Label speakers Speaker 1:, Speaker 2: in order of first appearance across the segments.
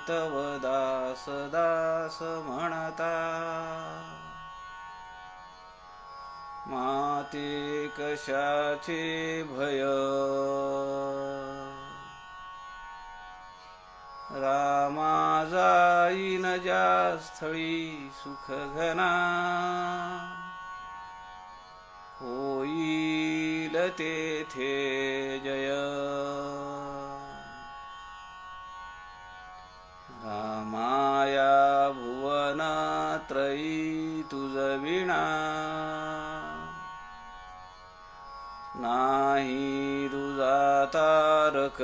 Speaker 1: तव दास दास म्हणता, माते कशाचे भय, रामा जाईन ज्या स्थळी सुख घना, होईल तेथे जय. रामाया भुवनत्रयी तुझ विणा, नाही तुझा तारक.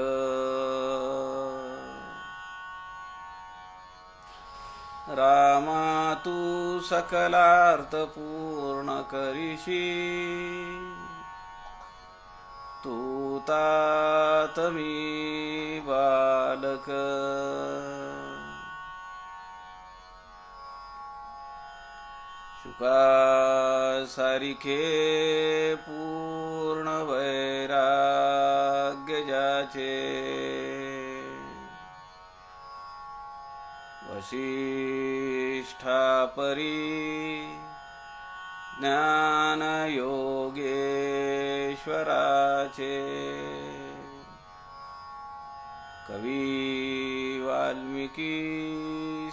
Speaker 1: रामा तू सकलार्थ पूर्ण करीशी, तू तात मी बालक. शुका सारिखे पूर्ण वैराग्य ज्याचे, वसिष्ठा परी ज्ञान योगेश्वराचे. कवी वाल्मिकी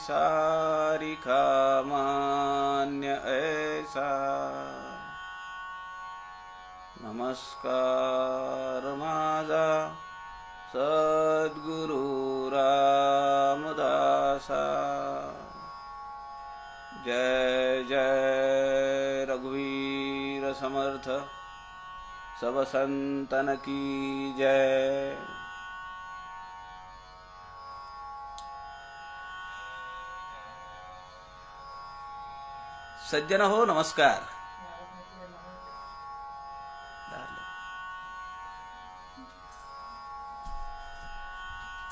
Speaker 1: सारिखा मान्य ऐसा, नमस्कार माझा सद्गुरु रामदासा. जय जय रघुवीर समर्थ, सब संतन की जय. सज्जन हो नमस्कार.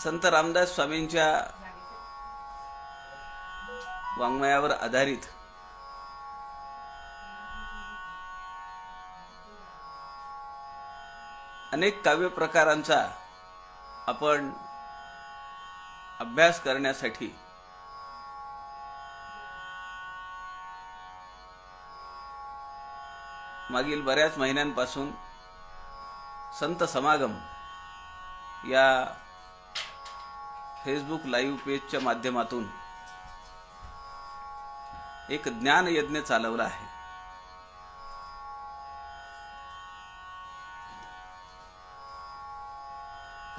Speaker 1: संत रामदास स्वामींच्या वाङ्मयावर आधारित अनेक काव्य प्रकारांचा आपण अभ्यास करण्यासाठी मागील बऱ्याच महिन्यांपासून संत समागम या फेसबुक लाईव्ह पेजच्या माध्यमातून एक ज्ञान यज्ञ चालवला आहे.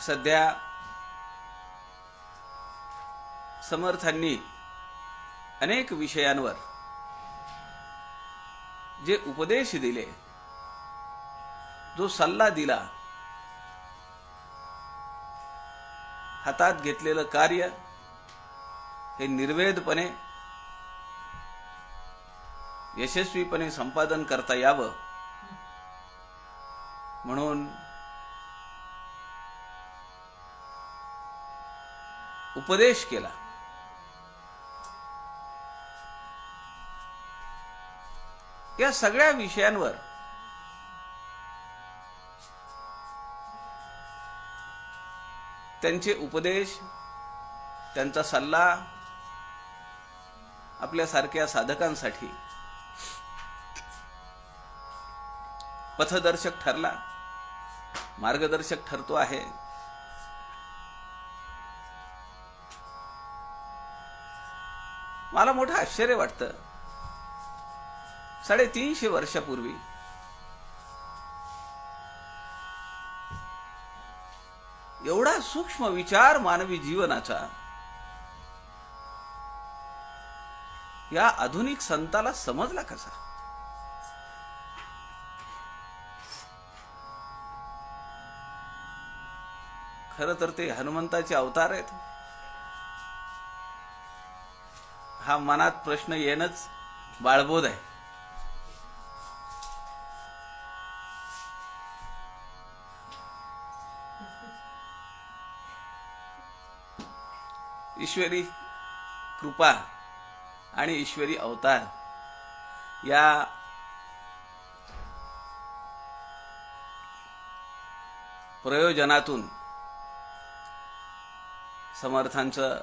Speaker 1: सध्या समर्थांनी अनेक विषयांवर जे उपदेश दिले, जो सल्ला दिला, हातात घेतलेलं कार्य हे निर्वेदपणे यशस्वीपणे संपादन करता यावं म्हणून उपदेश केला. या सगळ्या विषयांवर त्यांचे उपदेश, त्यांचा सल्ला आपल्यासारख्या साधकांसाठी पथदर्शक ठरला, मार्गदर्शक ठरतो आहे. मला मोठं आश्चर्य वाटतं. 350 वर्षापूर्वी एवढा सूक्ष्म विचार मानवी जीवनाचा या आधुनिक संताला समजला कसा? खरं तर ते हनुमंताचे अवतार आहेत. हा मनात प्रश्न येणंच बाळबोध आहे. ईश्वरी कृपा आणि ईश्वरी अवतार या प्रयोजनातून समर्थांचं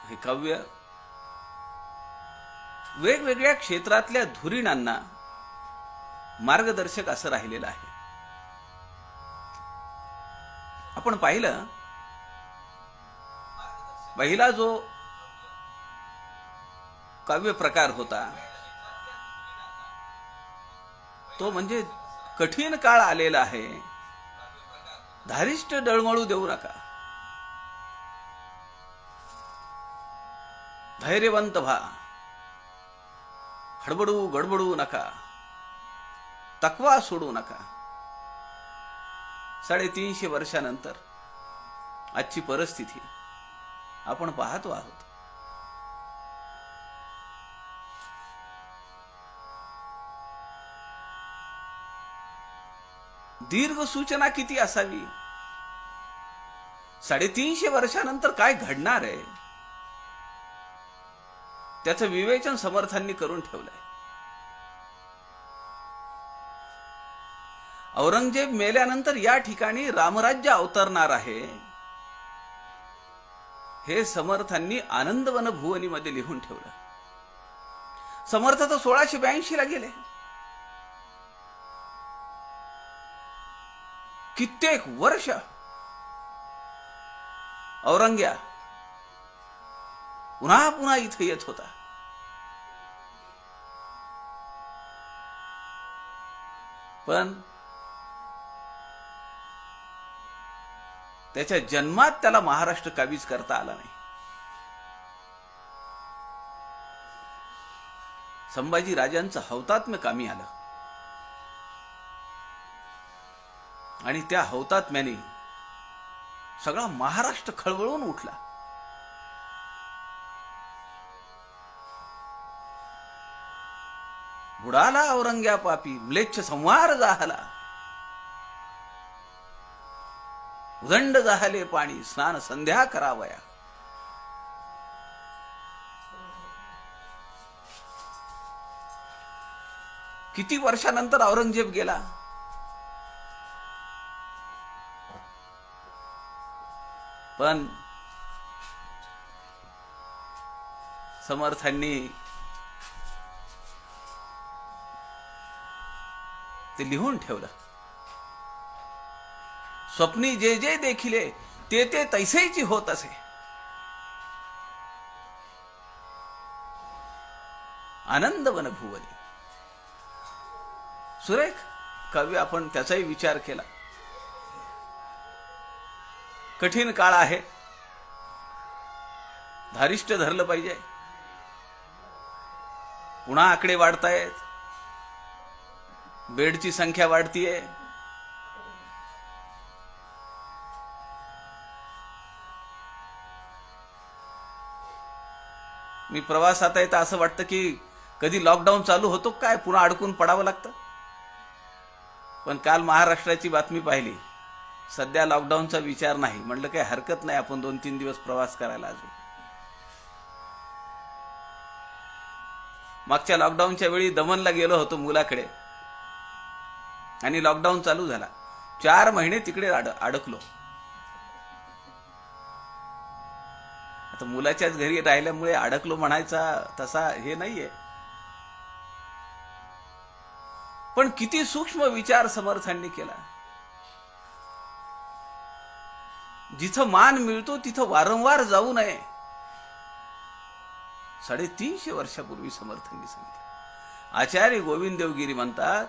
Speaker 1: हे काव्य वेगवेगळ्या क्षेत्रातल्या धुरीणांना मार्गदर्शक असं राहिलेलं आहे. आपण पाहिलं, पहिला जो काव्य प्रकार होता तो म्हणजे कठीण काळ आलेला आहे, धारिष्ट डळमळू देऊ नका, धैर्यवंत व्हा, हडबडू गडबडू नका, तकवा सोडू नका. 350 वर्षानंतर आजची परिस्थिती आपण पाहतो आहोत. दीर्घ सूचना किती असावी, 350 वर्षानंतर काय घडणार आहे त्याचं विवेचन समर्थांनी करून ठेवलंय. औरंगजेब मेल्यानंतर या ठिकाणी रामराज्य अवतरणार आहे हे समर्थांनी आनंदवन भुवनी मध्ये लिहून ठेवलं. समर्थ तर 1682 ला गेले. कित्येक वर्ष औरंग्या पुन्हा पुन्हा इथे येत होता. पण त्याच्या जन्मात त्याला महाराष्ट्र काबीज करता आला नाही. संभाजी राजांचं हौतात्म्य कामी आलं आणि त्या हौतात्म्याने सगळा महाराष्ट्र खळबळून उठला. बुडाला औरंग्या पापी, म्लेच्छ संवार जाहला, उदंड जाहले पाणी, स्नान संध्या करावया. किती वर्षानंतर औरंगजेब गेला, पण समर्थांनी ते लिहून ठेवलं. स्वप्नी जे जे देखिले ते ते तैसेची होत असे. आनंदवन भुवनी. सुरेख काव्य, आपण त्याचाही विचार केला. कठीण काळ आहे, धारिष्ट धरलं पाहिजे. पुन्हा आकडे वाढतायत, बेडची संख्या वाढतीये. मी प्रवासात आहे तर असं वाटतं की कधी लॉकडाऊन चालू होतो काय, पुन्हा अडकून पडावं लागतं. पण काल महाराष्ट्राची बातमी पाहिली, सध्या लॉकडाऊनचा विचार नाही. म्हटलं काही हरकत नाही, आपण 2-3 दिवस प्रवास करायला. अजून मागच्या लॉकडाऊनच्या वेळी दमनला गेलो होतो मुलाकडे आणि लॉकडाऊन चालू झाला. 4 महिने तिकडे अडकलो. आता मुलाच्याच घरी राहिल्यामुळे अडकलो म्हणायचा तसा हे नाहीये. पण किती सूक्ष्म विचार समर्थांनी केला. जिथं मान मिळतो तिथं वारंवार जाऊ नये. 350 वर्षापूर्वी समर्थांनी सांगितलं. आचार्य गोविंद देवगिरी म्हणतात,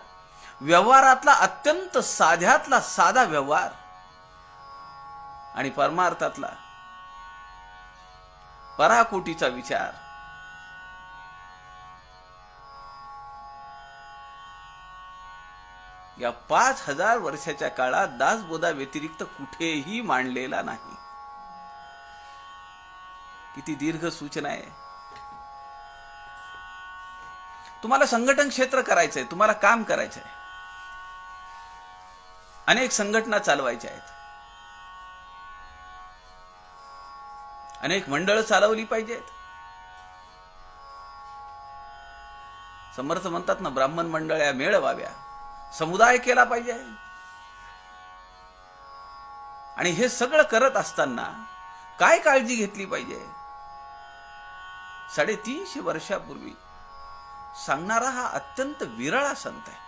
Speaker 1: व्यवहारातला अत्यंत साध्यातला साधा व्यवहार आणि परमार्थातला पराकोटीचा विचार या 5000 वर्षाच्या काळात दासबोधा व्यतिरिक्त कुठेही मांडलेला नाही. किती दीर्घ सूचना आहे. तुम्हाला संघटन क्षेत्र करायचंय, तुम्हाला काम करायचंय, अनेक संघटना चालवायच्या आहेत, अनेक मंडळ चालवली पाहिजेत. समर्थ म्हणतात ना, ब्राह्मण मंडळ्या मेळ व्हाव्या, समुदाय केला पाहिजे. आणि हे सगळं करत असताना काय काळजी घेतली पाहिजे. 350 वर्षापूर्वी सांगणारा हा अत्यंत विरळा संत आहे.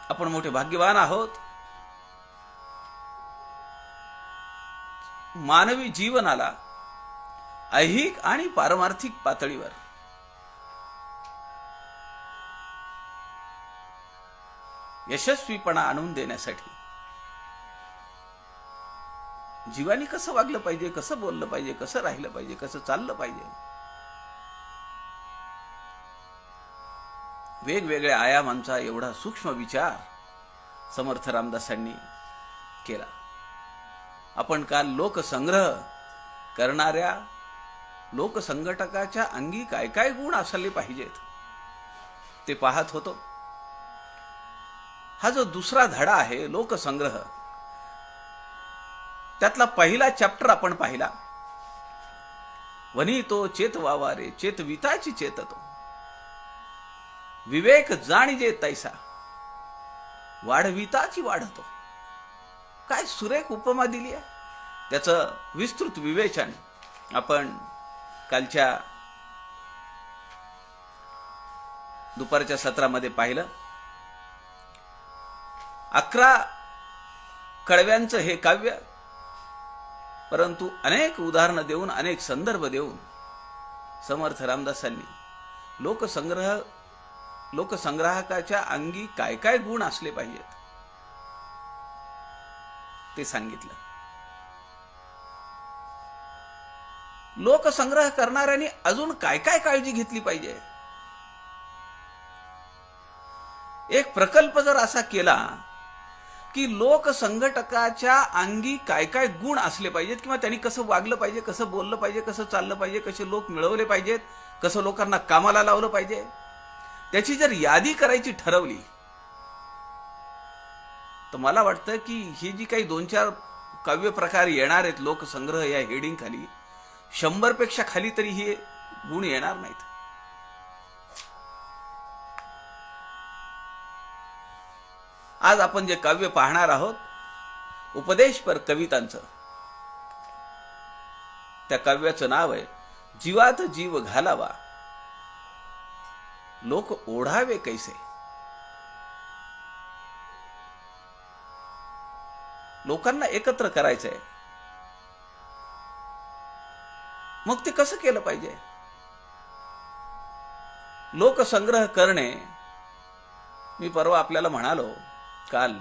Speaker 1: आपण मोठे भाग्यवान आहोत. मानवी जीवनाला ऐहिक आणि पारमार्थिक पातळीवर यशस्वीपणा आणून देण्यासाठी जीवानी कसं वागलं पाहिजे, कसं बोललं पाहिजे, कसं राहिलं पाहिजे, कसं चाललं पाहिजे, वेगवेगळ्या आयामांचा एवढा सूक्ष्म विचार समर्थ रामदासांनी केला. आपण काल लोकसंग्रह करणाऱ्या लोकसंघटकाच्या अंगी काय काय गुण असले पाहिजेत ते पाहत होतो. हा जो दुसरा धडा आहे लोकसंग्रह, त्यातला पहिला चॅप्टर आपण पाहिला. वनितो चेत वावारे चेतविताची चेततो, विवेक जाणीजे तैसा वाढविताची वाढतो. काय सुरेख उपमा दिली आहे. त्याचं विस्तृत विवेचन आपण कालच्या दुपारच्या सत्रामध्ये पाहिलं. 11 कळव्यांचं हे काव्य, परंतु अनेक उदाहरणं देऊन, अनेक संदर्भ देऊन समर्थ रामदासांनी लोकसंग्राहकाच्या अंगी काय काय गुण असले पाहिजेत ते सांगितलं. लोकसंग्रह करणाऱ्यांनी अजून काय काय काळजी घेतली पाहिजे. एक प्रकल्प जर असा केला की लोकसंघटकाच्या अंगी काय काय गुण असले पाहिजेत, किंवा त्यांनी कसं वागलं पाहिजे, कसं बोललं पाहिजे, कसं चाललं पाहिजे, कसे लोक मिळवले पाहिजेत, कसं लोकांना कामाला लावलं पाहिजे, त्याची जर यादी करायची ठरवली तर मला वाटतं की ही जी काही 2-4 काव्य प्रकार येणार आहेत लोकसंग्रह या हेडिंग खाली, 100 पेक्षा खाली तरी हे गुण येणार नाहीत. आज आपण जे काव्य पाहणार आहोत, उपदेशपर कवितांचं, त्या काव्याचं नाव आहे जीवात जीव घालावा लोक ओढावे कैसे. लोकांना एकत्र करायचंय, मग ते कसं केलं पाहिजे. लोकसंग्रह करणे, मी परवा आपल्याला म्हणालो, काल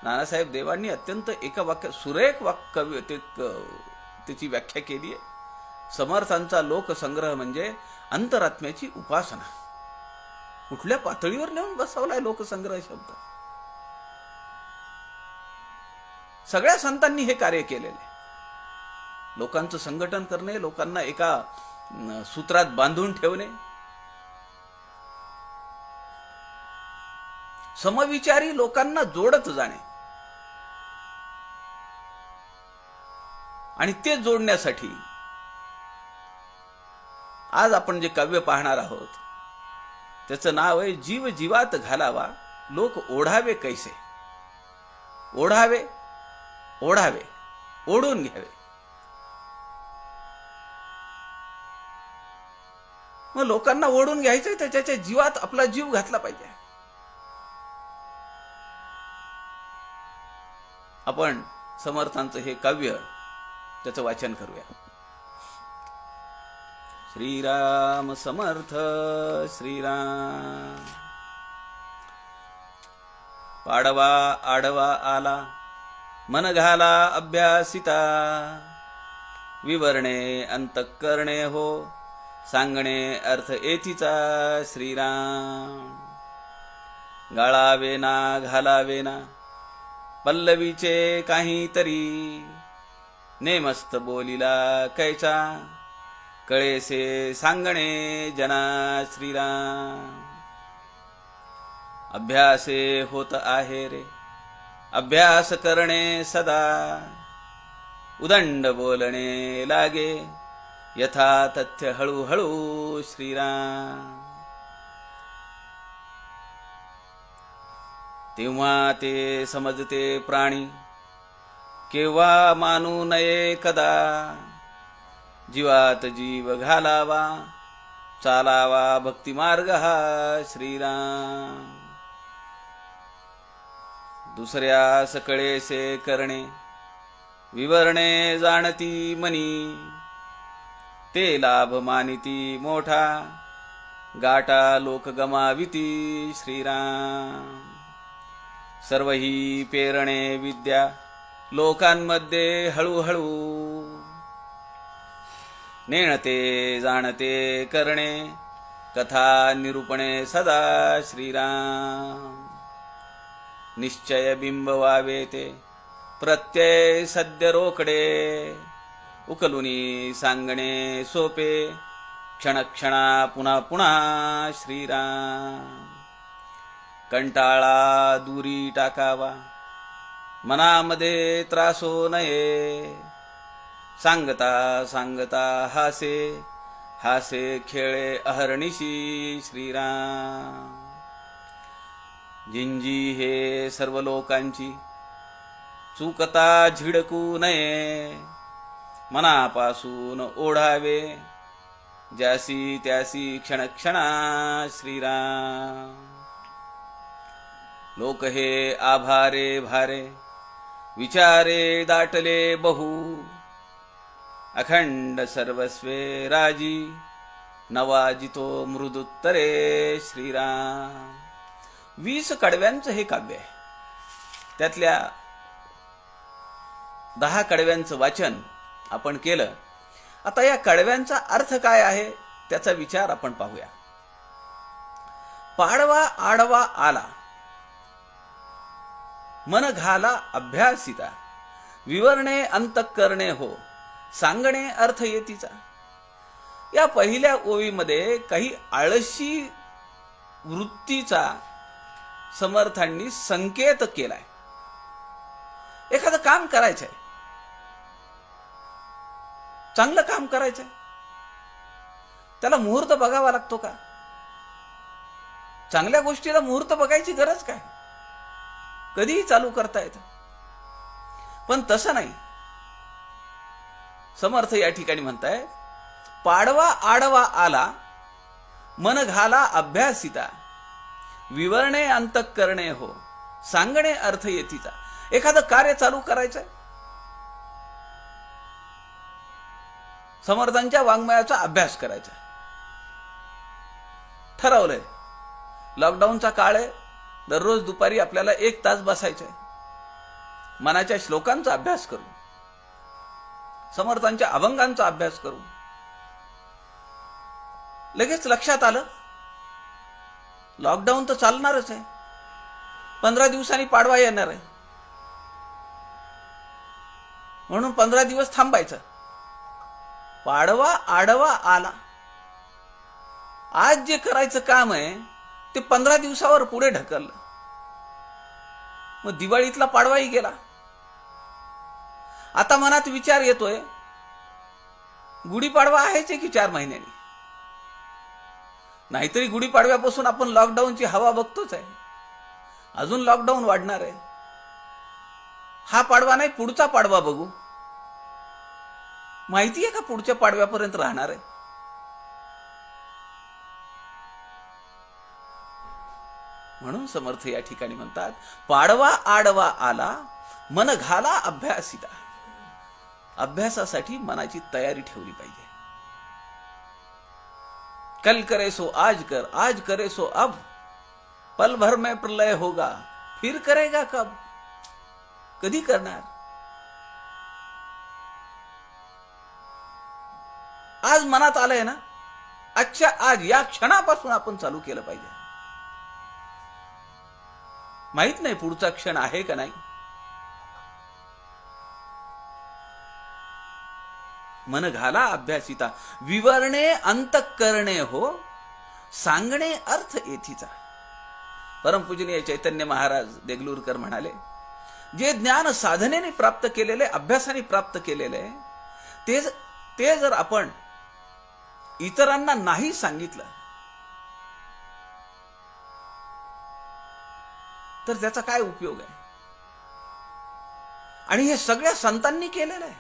Speaker 1: नानासाहेब देवांनी अत्यंत एका वाक्य सुरेख वाक्य त्याची व्याख्या केली आहे. समर्थांचा लोकसंग्रह म्हणजे अंतरात्म्याची उपासना. कुठल्या पातळीवर नेऊन बसवलाय लोकसंग्रह शब्द. सगळ्या संतांनी हे कार्य केलेले. लोकांचं संघटन करणे, लोकांना एका सूत्रात बांधून ठेवणे, समविचारी लोकांना जोडत जाणे, आणि ते जोडण्यासाठी आज आपण जे काव्य पाहणार आहोत त्याचं नाव आहे जीव जीवात घालावा लोक ओढावे कैसे. ओढावे, ओढावे, ओढून घ्यावे. मग लोकांना ओढून घ्यायचंय तर त्याच्या जीवात आपला जीव घातला पाहिजे. आपण समर्थांचं हे काव्य त्याचं वाचन करूया. श्रीराम समर्थ श्रीराम. पाडवा आडवा आला मन घाला अभ्यासिता, विवरणे अंतःकरणे हो सांगणे अर्थ येथीचा. श्रीराम गाळावे ना घालावे ना पल्लवीचे काहीतरी, नेमस्त बोलिला कैचा कळेसे सांगणे जना. श्रीराम अभ्यासे होत आहे रे अभ्यास करणे सदा, उदंड बोलणे लागे यथा तथ्य हळूहळू. श्रीराम तेव्हा ते समजते प्राणी, केव्हा मानू नये कदा. जीवात जीव घालावा, चालावा भक्तिमार्ग हा श्रीराम. दुसऱ्यास कळेसे करणे, विवरणे जाणती मनी, ते लाभ मानिती मोठा, गाटा लोक गमाविती श्रीराम. सर्व ही पेरणे विद्या, लोकांमध्ये हळूहळू, नेणते जाणते करणे, कथा निरूपणे सदा श्रीराम. निश्चय बिंब व्हावे ते, प्रत्यय सद्य रोकडे, उकलुनी सांगणे सोपे, क्षणक्षणा पुन्हा पुन्हा श्रीराम. कंटाळा दुरी टाकावा, मनामध्ये त्रासो नये, सांगता सांगता हासे, हासे खेळे अहर्निशी श्रीराम. जिंजी हे सर्व लोकांची, चुकता झिडकू नये, मनापासून ओढावे, ज्यासी त्यासी क्षणक्षणा श्रीराम. लोक हे आभारे भारे, विचारे दाटले बहु, अखंड सर्वस्वे राजी, नवाजितो मृदुत्तरे श्रीराम. 20 कडव्यांचं हे काव्य आहे. त्यातल्या 10 कडव्यांचं वाचन आपण केलं. आता या कडव्यांचा अर्थ काय आहे त्याचा विचार आपण पाहूया. पाडवा आडवा आला, मन घाला अभ्यासिता, विवरणे अंतःकरणे हो, सांगणे अर्थ येतीचा. या पहिल्या ओवीमध्ये काही आळशी वृत्तीचा समर्थांनी संकेत केलाय. एखादं काम करायचंय, चांगलं काम करायचंय, त्याला मुहूर्त बघावा लागतो का? चांगल्या गोष्टीला मुहूर्त बघायची गरज काय? कधीही चालू करता येतं. पण तसं नाही. समर्थ या ठिकाणी म्हणताय, पाडवा आडवा आला, मन घाला अभ्यासिता, विवरणे अंतःकरणे हो, सांगणे अर्थ येतीचा. एखादं कार्य चालू करायचंय, समर्थांच्या वाङ्मयाचा अभ्यास करायचा, ठरवलंय. लॉकडाऊनचा काळ आहे, दररोज दुपारी आपल्याला 1 तास बसायचंय, मनाच्या श्लोकांचा अभ्यास करू, समर्थांच्या अभंगांचा अभ्यास करू. लगेच लक्षात आलं, लॉकडाऊन तर चालणारच आहे, 15 दिवसांनी पाडवा येणार आहे, म्हणून 15 दिवस थांबायचं. पाडवा आडवा आला, आज जे करायचं काम आहे ते 15 दिवसावर पुढे ढकललं. मग दिवाळीतला पाडवाही गेला. आता मनात विचार येतोय, गुढीपाडवा आहेच की 4 महिन्यांनी. नाहीतरी गुढीपाडव्यापासून आपण लॉकडाऊनची हवा बघतोच आहे, अजून लॉकडाऊन वाढणार आहे. हा पाडवा नाही, पुढचा पाडवा बघू. माहिती आहे का पुढच्या पाडव्यापर्यंत राहणार आहे? म्हणून समर्थ या ठिकाणी म्हणतात, पाडवा आडवा आला, मन घाला अभ्यासिता. अभ्यासासाठी मनाची तयारी ठेवली पाहिजे. कल करे सो आज कर, आज करे सो अब, पल भर में प्रलय होगा, फिर करेगा कब? कधी करणार? आज मनात आलंय ना, आजच्या आज या क्षणापासून आपण चालू केलं पाहिजे. माहित नाही पुढचा क्षण आहे का नाही. मन घाला अभ्यासिता, विवरणे अंतःकरणे हो, सांगणे अर्थ येथीचा. परमपूजनीय चैतन्य महाराज देगलूरकर म्हणाले, जे ज्ञान साधनेने प्राप्त केलेले, अभ्यासाने प्राप्त केलेले, ते जर आपण इतरांना नाही सांगितलं तर त्याचा काय उपयोग आहे? आणि हे सगळ्या संतांनी केलेलं आहे.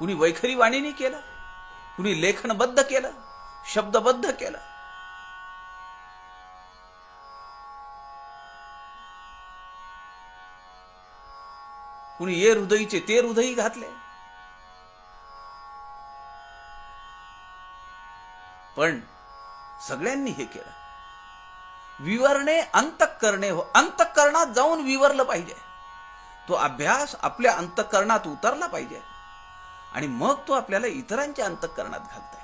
Speaker 1: कुणी वैखरी वाणीने केलं, कुणी लेखनबद्ध केलं, शब्दबद्ध केलं. कुणी ये हृदयीचे ते हृदयी घातले. पण सगळ्यांनी हे केलं. विवरणे अंतःकरणे हो. अंतःकरणात जाऊन विवरलं पाहिजे. तो अभ्यास आपल्या अंतःकरणात उतरला पाहिजे आणि मग तो आपल्याला इतरांच्या अंतःकरणात घालताय.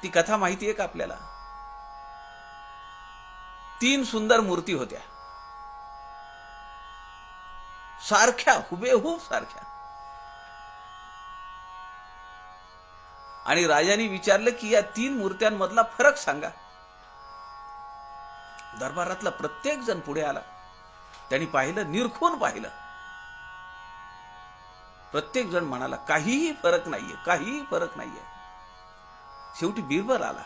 Speaker 1: ती कथा माहिती आहे का आपल्याला? 3 सुंदर मूर्ती होत्या, सारख्या, हुबेहूब सारख्या. आणि राजाने विचारलं की या 3 मूर्त्यांमधला फरक सांगा. दरबारातला प्रत्येक जण पुढे आला. त्यांनी पाहिलं, निरखून पाहिलं. प्रत्येक जण म्हणाला काहीही फरक नाहीये, काहीही फरक नाहीये. शेवटी बिरबल आला.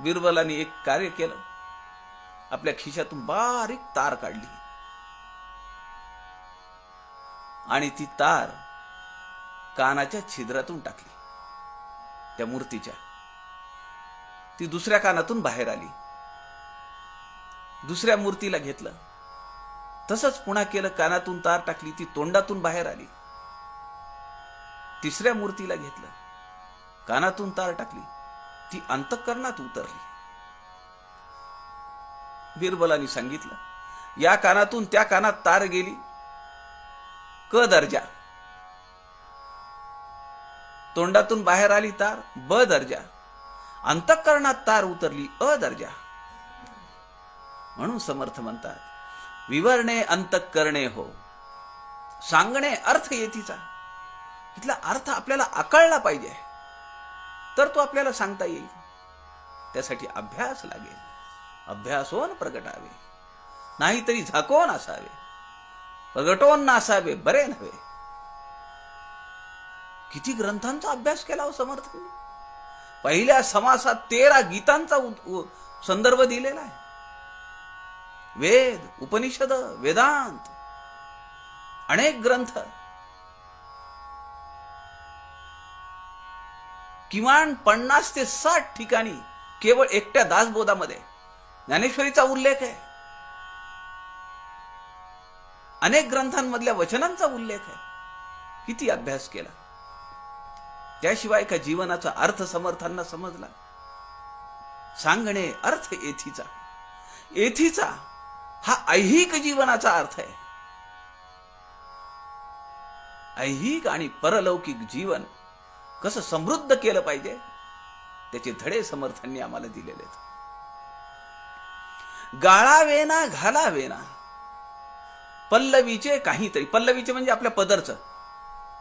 Speaker 1: बिरबलाने एक कार्य केलं. आपल्या खिशातून बारीक तार काढली आणि ती तार कानाच्या छिद्रातून टाकली त्या मूर्तीच्या. ती दुसऱ्या कानातून बाहेर आली. दुसऱ्या मूर्तीला घेतलं, तसंच पुन्हा केलं. कानातून तार टाकली, ती तोंडातून बाहेर आली. तिसऱ्या मूर्तीला घेतलं, कानातून तार टाकली, ती अंतःकरणात उतरली. बिरबलांनी सांगितलं, या कानातून त्या कानात तार गेली, क दर्जा. तोंडातून बाहेर आली तार, ब दर्जा. अंतःकरणात तार उतरली, अ दर्जा. म्हणून समर्थ म्हणतात, विवरणे अंतःकरणे हो. सांगणे अर्थ येतीचा. इथला अर्थ आपल्याला आकळला पाहिजे, तर तो आपल्याला सांगता येईल. त्यासाठी अभ्यास लागेल. अभ्यासोन प्रगटावे, नाहीतरी झाकोन असावे. प्रगटोन नासावे बरे नव्हे. किती ग्रंथांचा अभ्यास केला हो समर्थांनी. पहिल्या समासात 13 गीतांचा संदर्भ दिलेला आहे. वेद, उपनिषद, वेदांत, अनेक ग्रंथ. किमान 50 ते 60 ठिकाणी केवळ एकट्या दासबोधामध्ये ज्ञानेश्वरीचा उल्लेख आहे. अनेक ग्रंथांमधल्या वचनांचा उल्लेख आहे. किती अभ्यास केला, त्याशिवाय का जीवनाचा अर्थ समर्थांना समजला. सांगणे अर्थ येथीचा. येथीचा हा ऐहिक जीवनाचा अर्थ आहे. ऐहिक आणि परलौकिक जीवन कसं समृद्ध केलं पाहिजे, त्याचे धडे समर्थांनी आम्हाला दिलेले आहेत. गाळावेना घालावेना पल्लवीचे काहीतरी. पल्लवीचे म्हणजे आपल्या पदरचं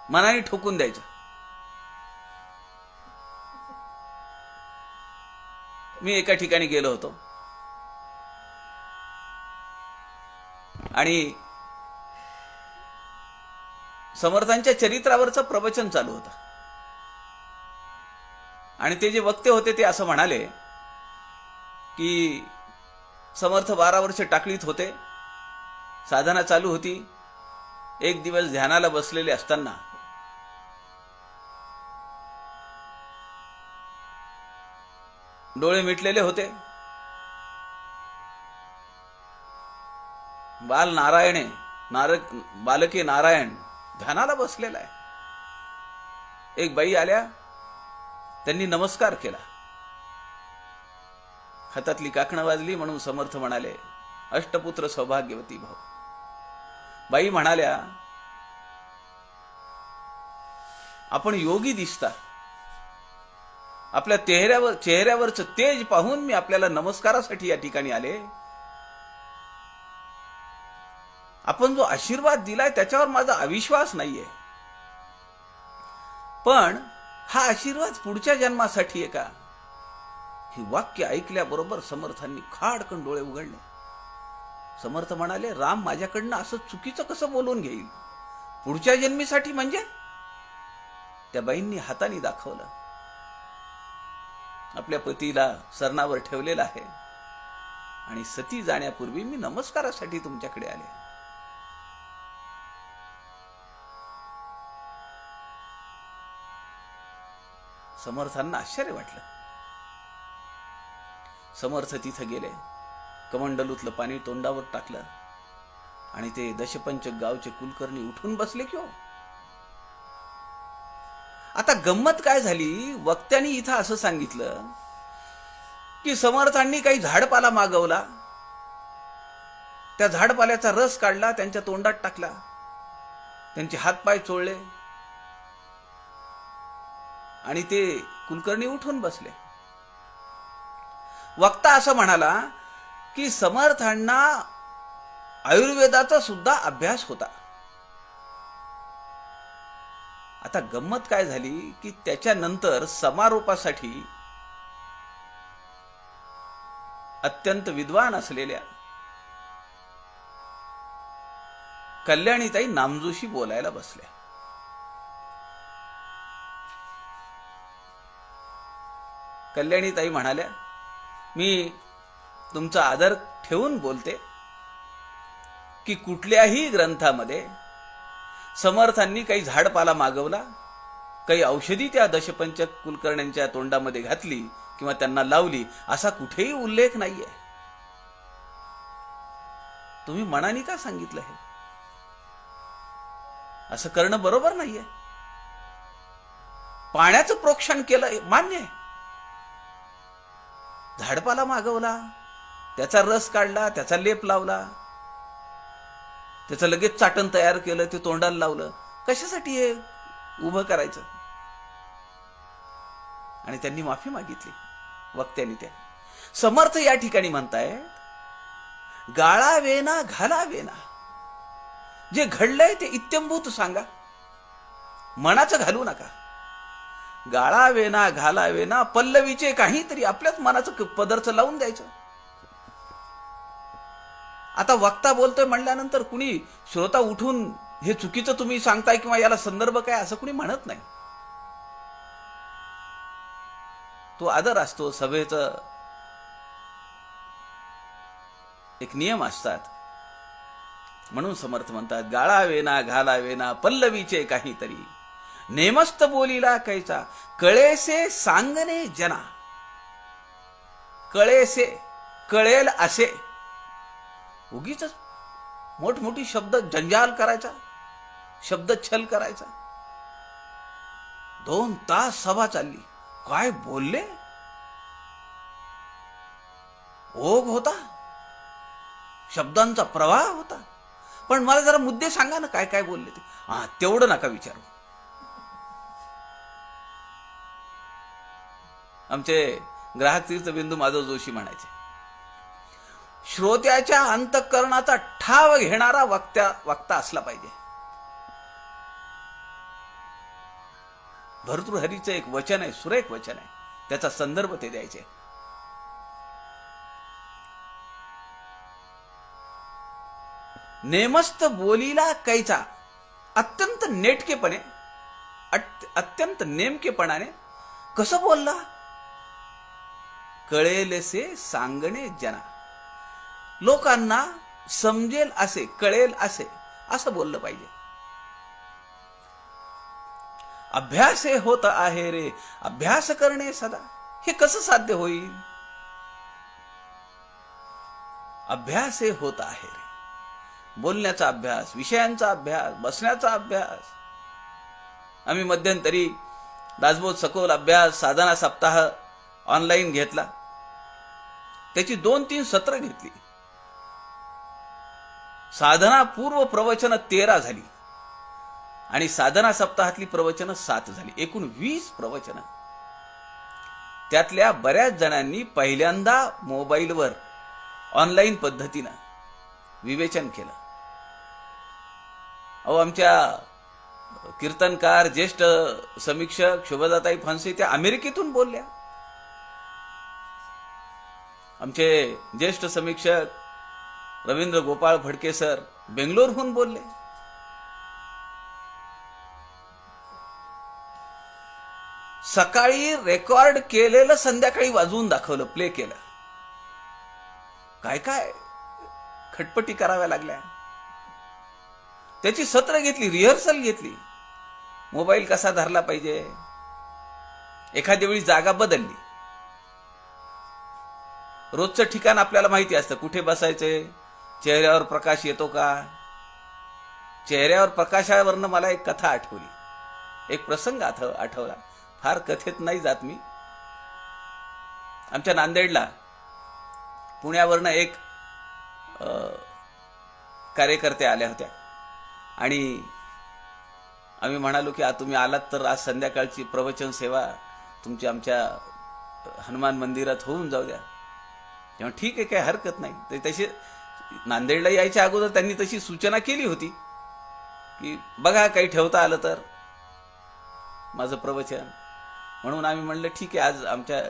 Speaker 1: मनाने ठोकून द्यायचं. मी एका ठिकाणी गेलो होतो आणि समर्थांच्या चरित्रावरचं प्रवचन चालू होतं. आणि ते जे वक्ते होते ते असं म्हणाले की समर्थ 12 वर्ष टाकळीत होते, साधना चालू होती. एक दिवस ध्यानाला बसलेले असताना डोळे मिटलेले होते. बाल नारायणे बालके नारायण ध्यानाला बसलेला आहे. एक बाई आल्या, त्यांनी नमस्कार केला. हातातली काकणं वाजली म्हणून समर्थ म्हणाले, अष्टपुत्र सौभाग्यवती भाऊ. बाई म्हणाल्या, आपण योगी दिसता. आपल्या चेहऱ्यावरचं तेज पाहून मी आपल्याला नमस्कारासाठी या ठिकाणी आले. आपण जो आशीर्वाद दिलाय त्याच्यावर माझा अविश्वास नाहीये, पण हा आशीर्वाद पुढच्या जन्मासाठी आहे का? ही वाक्य ऐकल्याबरोबर समर्थांनी खाडकन डोळे उघडले. समर्थ म्हणाले, राम माझ्याकडनं असं चुकीचं कसं बोलून घेईल? पुढच्या जन्मीसाठी म्हणजे? त्या बाईंनी हाताने दाखवलं. आपल्या पतीला सरणावर ठेवलेलं आहे आणि सती जाण्यापूर्वी मी नमस्कारासाठी तुमच्याकडे आले. समर्थांना आश्चर्य वाटलं. समर्थ तिथं गेले, कमंडलूतलं पाणी तोंडावर टाकलं आणि ते दशपंच गावचे कुलकर्णी उठून बसले की हो. आता गंमत काय झाली, वक्त्यांनी इथं असं सांगितलं की समर्थांनी काही झाडपाला मागवला, त्या झाडपाल्याचा रस काढला, त्यांच्या तोंडात टाकला, त्यांचे हातपाय चोळले आणि ते कुलकर्णी उठून बसले. वक्ता असं म्हणाला की समर्थांना आयुर्वेदाचा सुद्धा अभ्यास होता. आता गंमत काय झाली की त्याच्यानंतर समारोपासाठी अत्यंत विद्वान असलेल्या कल्याणीताई नामजोशी बोलायला बसल्या. कल्याणीताई म्हणाल्या, मी तुमचा आदर ठेवून बोलते की कुठल्याही ग्रंथामध्ये समर्थांनी काही झाडपाला मागवला, काही औषधी त्या दशपंच कुलकर्ण्यांच्या तोंडामध्ये घातली किंवा त्यांना लावली असा कुठेही उल्लेख नाहीये. तुम्ही मनाने का सांगितलं हे? असं करणं बरोबर नाहीये. पाण्याचं प्रोक्षण केलं मान्य आहे, झाडपाला मागवला, त्याचा रस काढला, त्याचा लेप लावला, त्याचं लगेच चाटण तयार केलं, ते तोंडाला लावलं, कशासाठी हे उभं करायचं? आणि त्यांनी माफी मागितली वक्त्यांनी. त्या समर्थ या ठिकाणी म्हणताय, गाळावेना घालावेना, जे घडलंय ते इत्यंभूत सांगा, मनाचं घालू नका. गाळावेना घालावेना, पल्लवीचे काहीतरी आपल्याच मनाचं पदरचं लावून द्यायचं. आता वक्ता बोलतोय म्हणल्यानंतर कुणी श्रोता उठून हे चुकीचं तुम्ही सांगताय किंवा याला संदर्भ काय असं कुणी म्हणत नाही. तो आदर असतो, सभेचं एक नियम असतात. म्हणून समर्थ म्हणतात, गाळावेना घालावेना, पल्लवीचे काहीतरी, नेमस्त बोलीला कैचा, कळेसे सांगणे जना. कळेसे, कळेल असे, उगीच मोठमोठी शब्द जंजाल करायचा, शब्द छल करायचा. 2 तास सभा चालली, काय बोलले? ओघ होता, शब्दांचा प्रवाह होता, पण मला जरा मुद्दे सांगा ना, काय काय बोलले ते. तेवढं नका विचारू. आमचे ग्राहक तीर्थबिंदू माधव जोशी म्हणायचे, श्रोत्याच्या अंतःकरणाचा ठाव घेणारा वक्ता असला पाहिजे. भर्तृहरीचं एक वचन आहे, सुरेख वचन आहे, त्याचा संदर्भ ते द्यायचे. नेमस्त बोलीला कैचा, अत्यंत नेटकेपणे, अत्यंत नेमकेपणाने कसं बोलला? कळेलसे सांगणे जना, लोकांना समजेल असे, कळेल असे, असं बोललं पाहिजे. अभ्यास हे होत आहे रे, अभ्यास करणे सदा, हे कसं साध्य होईल? अभ्यास हे होत आहे रे, बोलण्याचा अभ्यास, विषयांचा अभ्यास, बसण्याचा अभ्यास. आम्ही मध्यंतरी दासबोध सखोल अभ्यास साधना सप्ताह ऑनलाईन घेतला, त्याची 2-3 सत्र घेतली. साधना पूर्व प्रवचन 13 झाली आणि साधना सप्ताहातली प्रवचन 7 झाली, एकूण 20 प्रवचन. त्यातल्या बऱ्याच जणांनी पहिल्यांदा मोबाईलवर ऑनलाईन पद्धतीनं विवेचन केलं. आमच्या कीर्तनकार, ज्येष्ठ समीक्षक शोभाताई फणसे त्या अमेरिकेतून बोलल्या. आमचे ज्येष्ठ समीक्षक रवींद्र गोपाळ फडके सर बेंगलोरहून बोलले. सकाळी रेकॉर्ड केलेलं संध्याकाळी वाजवून दाखवलं, प्ले केलं. काय काय खटपटी कराव्या लागल्या. त्याची सत्र घेतली, रिहर्सल घेतली. मोबाईल कसा धरला पाहिजे, एखाद्या वेळी जागा बदलली, रोजचं ठिकाण आपल्याला माहिती असतं, कुठे बसायचंय, चेहऱ्यावर प्रकाश येतो का. चेहऱ्यावर प्रकाशावरनं मला एक कथा आठवली, एक प्रसंग आठवला. फार कथेत नाही जात मी. आमच्या नांदेडला पुण्यावरनं एक कार्यकर्त्या आल्या होत्या आणि आम्ही म्हणालो की तुम्ही आलात तर आज संध्याकाळची प्रवचन सेवा तुमची आमच्या हनुमान मंदिरात होऊन जाऊ द्या. तेव्हा ठीक आहे, काही हरकत नाही. तर तशी नांदेडला यायच्या अगोदर त्यांनी तशी सूचना केली होती की बघा काही ठेवता आलं तर माझं प्रवचन. म्हणून आम्ही म्हणलं ठीक आहे, आज आमच्या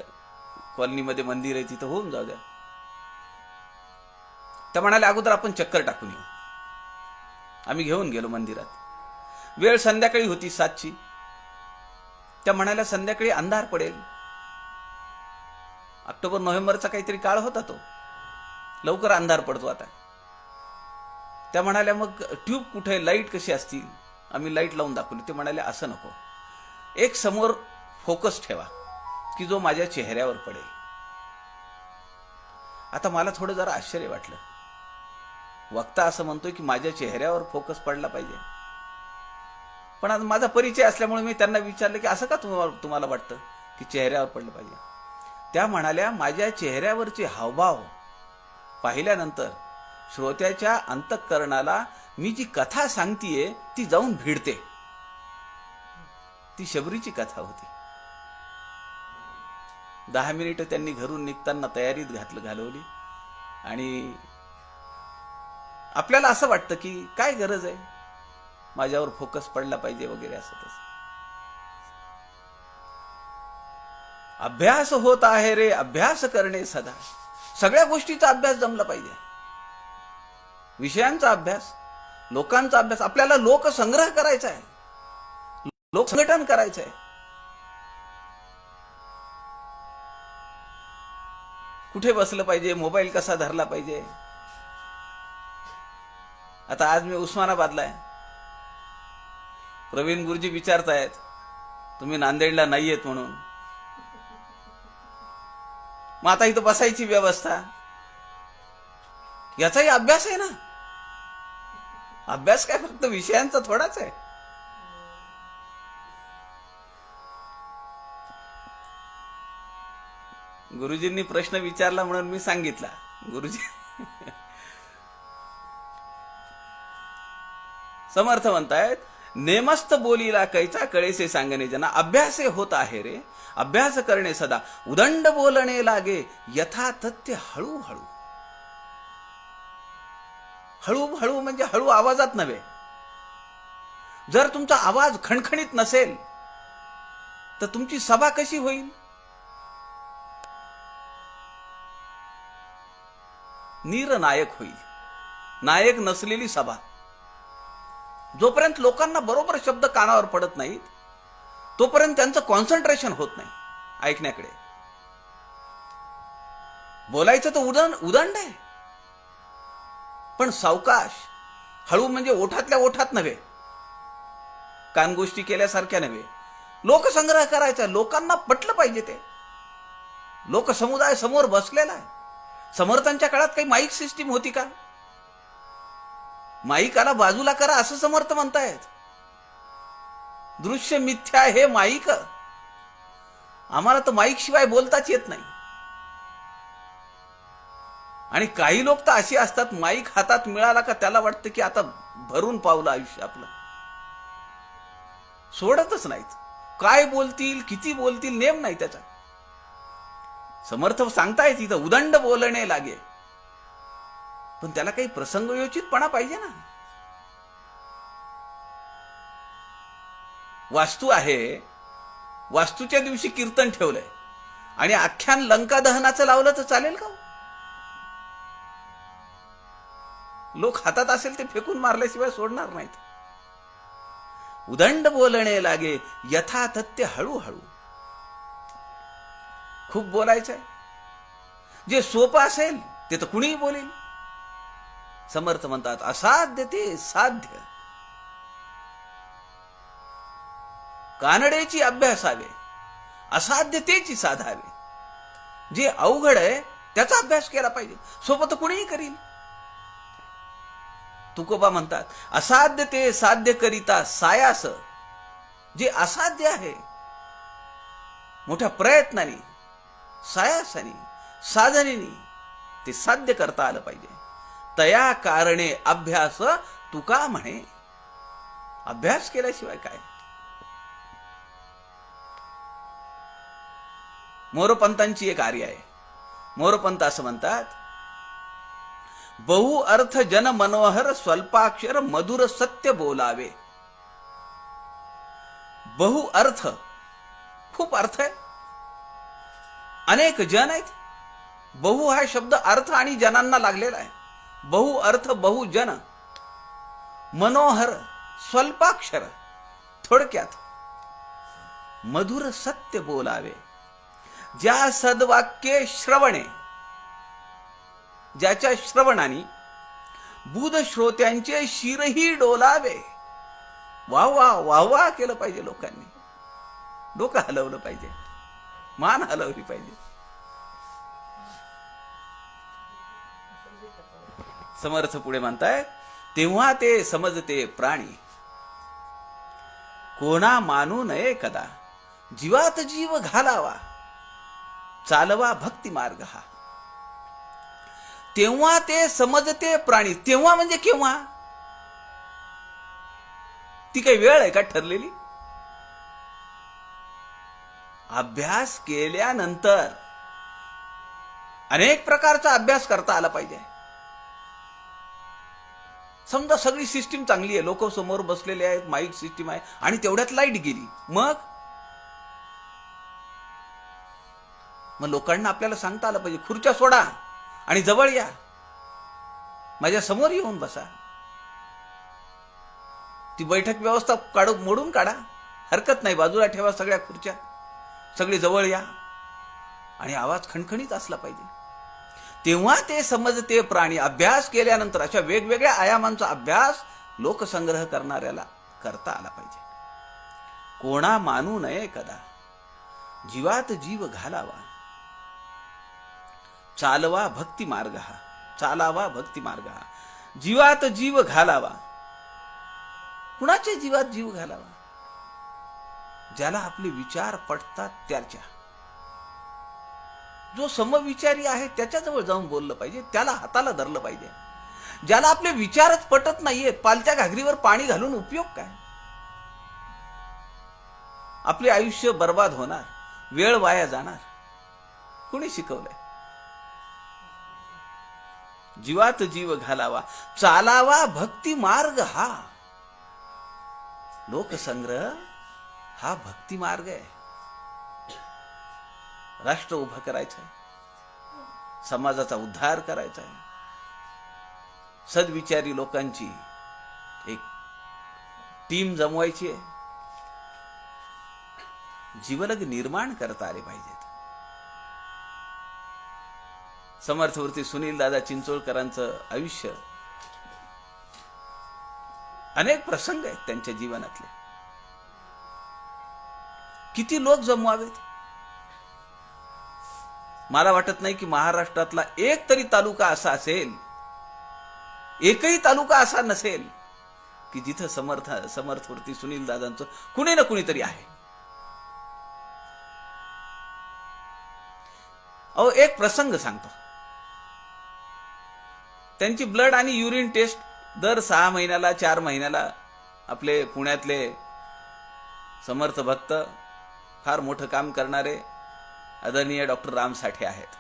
Speaker 1: कॉलनीमध्ये मंदिर आहे तिथं होऊन जाऊ द्या. त्या म्हणाल्या अगोदर आपण चक्कर टाकून येऊ. आम्ही घेऊन गेलो मंदिरात. वेळ संध्याकाळी होती 7ची. त्या म्हणाल्या संध्याकाळी अंधार पडेल. ऑक्टोबर नोव्हेंबरचा काहीतरी काळ होता तो, लवकर अंधार पडतो आता. त्या म्हणाल्या मग ट्यूब कुठे, लाईट कशी असतील. आम्ही लाईट लावून दाखवली. ते म्हणाले असं नको, एक समोर फोकस ठेवा की जो माझ्या चेहऱ्यावर पडेल. आता मला थोडं जरा आश्चर्य वाटलं. वक्ता असं म्हणतोय की माझ्या चेहऱ्यावर फोकस पडला पाहिजे. पण आज माझा परिचय असल्यामुळे मी त्यांना विचारलं की असं का तुम्हाला वाटतं की चेहऱ्यावर पडलं पाहिजे. त्या म्हणाल्या माझ्या चेहऱ्यावरचे हावभाव पाहिल्यानंतर श्रोत्याच्या अंतःकरणाला मी जी कथा सांगतीये ती जाऊन भिडते. ती शबरीची कथा होती. 10 मिनिटं त्यांनी घरून निघताना तयारीत घालवली आणि आपल्याला असं वाटतं की काय गरज आहे, माझ्यावर फोकस पडला पाहिजे वगैरे असं तसं. अभ्यास होत आहे रे अभ्यास करणे सदा. सगळ्या गोष्टीचा अभ्यास जमला पाहिजे. विषयांचा अभ्यास, लोकांचा अभ्यास. आपल्याला लोकसंग्रह करायचा आहे, लोकसंघटन करायचं आहे. कुठे बसलं पाहिजे, मोबाईल कसा धरला पाहिजे. आता आज मी उस्मानाबादला आहे. प्रवीण गुरुजी विचारतायत तुम्ही नांदेडला नाहीयेत म्हणून. मग आता इथं बसायची व्यवस्था, याचाही अभ्यास आहे ना. अभ्यास काय फक्त विषयांचा थोडाच आहे. गुरुजींनी प्रश्न विचारला म्हणून मी सांगितला. गुरुजी समर्थ म्हणतायत नेमस्त बोलीला कैचा कळेसे सांगणे जना. अभ्यासे होत आहे रे अभ्यास करणे सदा. उदंड बोलणे लागे यथा तथ्य हळूहळू. हळूहळू म्हणजे हळू आवाजात नव्हे. जर तुमचा आवाज खणखणीत नसेल तर तुमची सभा कशी होईल. निर्नायक होईल. नायक नसलेली सभा. जोपर्यंत लोकांना बरोबर शब्द कानावर पडत नाहीत तोपर्यंत त्यांचं कॉन्सन्ट्रेशन होत नाही ऐकण्याकडे. बोलायचं तर उदंड आहे, पण सावकाश. हळू म्हणजे ओठातल्या ओठात नव्हे, कानगोष्टी केल्यासारख्या नव्हे. लोकसंग्रह करायचा. लोकांना पटलं पाहिजे ते. लोकसमुदाय समोर बसलेला आहे. समर्थांच्या काळात काही माईक सिस्टीम होती का. माईकाला बाजूला करा असं समर्थ म्हणतायत. दृश्य मिथ्या हे माईक. आम्हाला तर माईक शिवाय बोलताच येत नाही. आणि काही लोक तर अशी असतात माईक हातात मिळाला का त्याला वाटतं की आता भरून पावलं आयुष्य आपलं. सोडतच नाहीत. काय बोलतील, किती बोलतील, नेम नाही त्याचा. समर्थ सांगतायत इथं उदंड बोलणे लागे, पण त्याला काही प्रसंगयोचितपणा पाहिजे ना. वास्तू आहे, वास्तूच्या दिवशी कीर्तन ठेवलंय आणि आख्यान लंका दहनाचं लावलं तर चालेल का. लोक हातात असेल ते फेकून मारल्याशिवाय सोडणार नाहीत. उदंड बोलणे लागे यथातथ्य हळूहळू. खूप बोलायचंय. जे सोपं असेल ते तर कुणीही बोलेल. समर्थ म्हणतात असाध्य ते साध्य. कानडेची अभ्यासावे असाध्य तेची साधावे. जे अवघड आहे त्याचा अभ्यास केला पाहिजे. सोबत कुणीही करील. तुकोबा म्हणतात, असाध्य ते साध्य करिता सायास. जे असाध्य आहे मोठ्या प्रयत्नाने, सायासाने, साधनेने ते साध्य करता आलं पाहिजे. तया कारणे अभ्यास तुका म्हणे. अभ्यास केल्याशिवाय काय. मोरपंतांची एक आर्य आहे. मोरपंत असं म्हणतात, बहु अर्थ जन मनोहर स्वल्पाक्षर मधुर सत्य बोलावे. बहु अर्थ, खूप अर्थ आहे, अनेक जन आहेत. बहु हा शब्द अर्थ आणि जनांना लागलेला आहे. बहु अर्थ बहु जन, मनोहर स्वल्पाक्षर, थोडक्यात मधुर सत्य बोलावे. ज्या सद्वाक्ये श्रवणे, ज्याच्या श्रवणाने बुध श्रोत्यांचे शिरही डोलावे. वाह वाह वाह वाह केलं पाहिजे लोकांनी. डोकं हलवलं पाहिजे, मान हलवली पाहिजे. समर्थ पुढे म्हणताय, तेव्हा ते समजते प्राणी. कोणा मानू नये कदा. जीवात जीव घालावा, चालवा भक्ती मार्ग हा. तेव्हा ते समजते प्राणी. तेव्हा म्हणजे केव्हा? ती काही वेळ आहे का ठरलेली? अभ्यास केल्यानंतर. अनेक प्रकारचा अभ्यास करता आला पाहिजे. समजा सगळी सिस्टीम चांगली आहे, लोक समोर बसलेले आहेत, माईक सिस्टीम आहे, आणि तेवढ्यात लाईट गेली, मग लोकांना आपल्याला सांगता आलं पाहिजे, खुर्च्या सोडा आणि जवळ या, माझ्या समोर येऊन बसा. ती बैठक व्यवस्था मोडून काढा, हरकत नाही, बाजूला ठेवा सगळ्या खुर्च्या, सगळे जवळ या, आणि आवाज खणखणीत असला पाहिजे. तेव्हा ते समजते प्राणी. अभ्यास केल्यानंतर अशा वेगवेगळ्या आयामांचा अभ्यास लोकसंग्रह करणाऱ्याला करता आला पाहिजे. कोणा मानू नये कदा. जीवात जीव घालावा, चालवा भक्ती मार्ग हा. चालावा भक्ती मार्ग हा. जीवात जीव घालावा. कुणाच्या जीवात जीव घालावा? ज्याला आपले विचार पटतात त्याच्या. जो समविचारी आहे त्याच्याजवळ जाऊन बोललं पाहिजे, त्याला हाताला धरलं पाहिजे. ज्याला आपले विचारच पटत नाहीयेत, पालत्या घागरीवर पाणी घालून उपयोग काय? आपले आयुष्य बर्बाद होणार, वेळ वाया जाणार. कुणी शिकवलंय? जीवात जीव घालावा, चालावा भक्ती मार्ग हा. लोकसंग्रह हा भक्ती मार्ग आहे. राष्ट्र उभं करायचं आहे, समाजाचा उद्धार करायचा आहे, सद्विचारी लोकांची एक टीम जमवायची आहे, जीवलग निर्माण करता आले पाहिजेत. समर्थवृत्ती सुनील दादा चिंचोळकरांचं आयुष्य, अनेक प्रसंग आहेत त्यांच्या जीवनातले. किती लोक जमवावेत? मला वाटत नाही की महाराष्ट्रातला एक तरी तालुका असा असेल, एकही तालुका असा नसेल की जिथं समर्थवृत्ती सुनील दादांचं कुणी ना कुणीतरी आहे. अहो, एक प्रसंग सांगतो. त्यांची ब्लड आणि युरिन टेस्ट दर 6 महिन्याला 4 महिन्याला आपले पुण्यातले समर्थ भक्त, फार मोठं काम करणारे आदरणीय डॉक्टर राम साठे आहेत.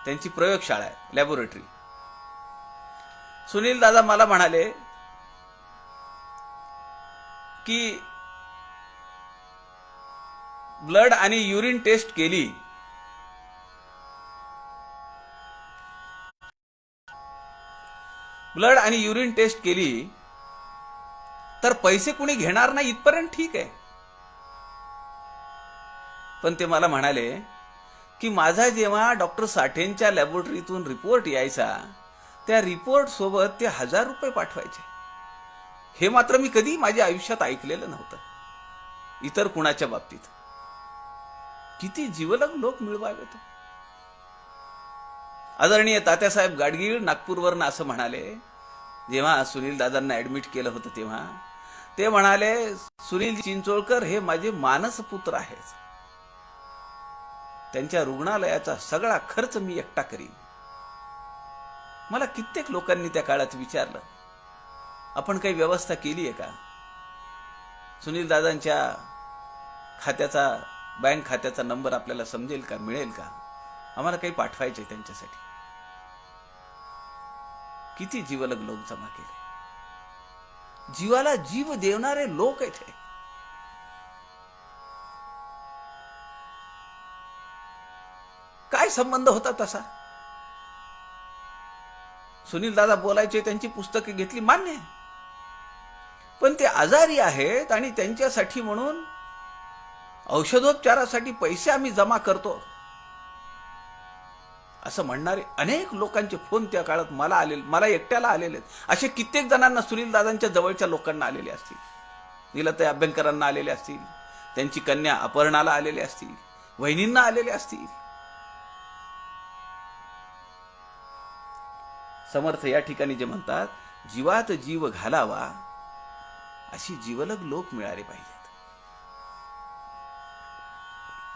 Speaker 1: त्यांची प्रयोगशाळा आहे, लॅबोरेटरी. सुनील दादा मला म्हणाले की ब्लड आणि युरिन टेस्ट केली, ब्लड आणि युरिन टेस्ट केली तर पैसे कुणी घेणार नाही इथपर्यंत ठीक आहे. पण ते मला म्हणाले की माझा जेव्हा डॉक्टर साठेंच्या लॅबोरेटरीतून रिपोर्ट यायचा, त्या रिपोर्ट सोबत ते 1000 रुपये पाठवायचे. हे मात्र मी कधी माझ्या आयुष्यात ऐकलेलं नव्हतं. इतर कुणाच्या बाबतीत. किती जिवलग लोक मिळवावेत. आदरणीय तात्यासाहेब गाडगीळ नागपूरवरनं असं म्हणाले, जेव्हा सुनील दादांना ऍडमिट केलं होतं तेव्हा ते म्हणाले, सुनील चिंचोळकर हे माझे मानसपुत्र आहेत. त्यांच्या रुग्णालयाचा सगळा खर्च मी एकटा करीन. मला कित्येक लोकांनी त्या काळात विचारलं, आपण काही व्यवस्था केली आहे का? सुनील दादांच्या खात्याचा, बँक खात्याचा नंबर आपल्याला समजेल का, मिळेल का? आम्हाला काही पाठवायचे त्यांच्यासाठी. किती जीवलग लोक जमा केले. जीवाला जीव देणारे लोक आहेत हे. काय संबंध होता तसा? सुनील दादा बोलायचे, त्यांची पुस्तके घेतली, मान्य आहे. पण ते आजारी आहेत आणि त्यांच्यासाठी म्हणून औषधोपचारासाठी पैसे आम्ही जमा करतो असं म्हणणारे अनेक लोकांचे फोन त्या काळात मला एकट्याला आलेले. असे कित्येक जणांना, सुनील दादांच्या जवळच्या लोकांना आलेले असतील, नीलताई अभ्यंकरांना आलेले असतील, त्यांची कन्या अपर्णाला आलेले असतील, वहिनींना आलेले असतील. समर्थ या ठिकाणी जे म्हणतात, जीवात जीव घालावा अशी जीवलग लोक मिळाले पाहिजेत.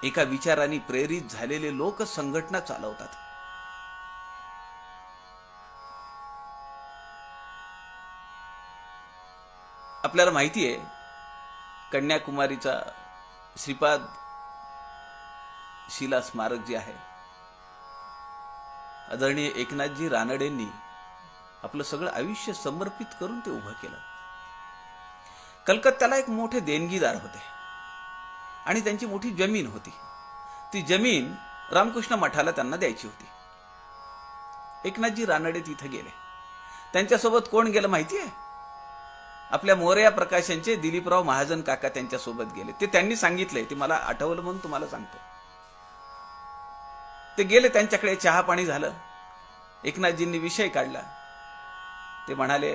Speaker 1: एका विचाराने प्रेरित झालेले लोक संघटना चालवतात. आपल्याला माहिती आहे, कन्याकुमारीचा श्रीपाद शिला स्मारक जे आहे, आदरणीय एकनाथजी रानडेंनी आपलं सगळं आयुष्य समर्पित करून ते उभं केलं. कलकत्त्याला एक मोठे देणगीदार होते आणि त्यांची मोठी जमीन होती. ती जमीन रामकृष्ण मठाला त्यांना द्यायची होती. एकनाथजी रानडे तिथे गेले. त्यांच्यासोबत कोण गेलं माहिती आहे? आपल्या मोरया प्रकाशनचे दिलीपराव महाजन काका त्यांच्यासोबत गेले. ते त्यांनी सांगितलंय, ते मला आठवलं म्हणून तुम्हाला सांगतो. ते गेले, त्यांच्याकडे चहा पाणी झालं. एकनाथजींनी विषय काढला. ते म्हणाले,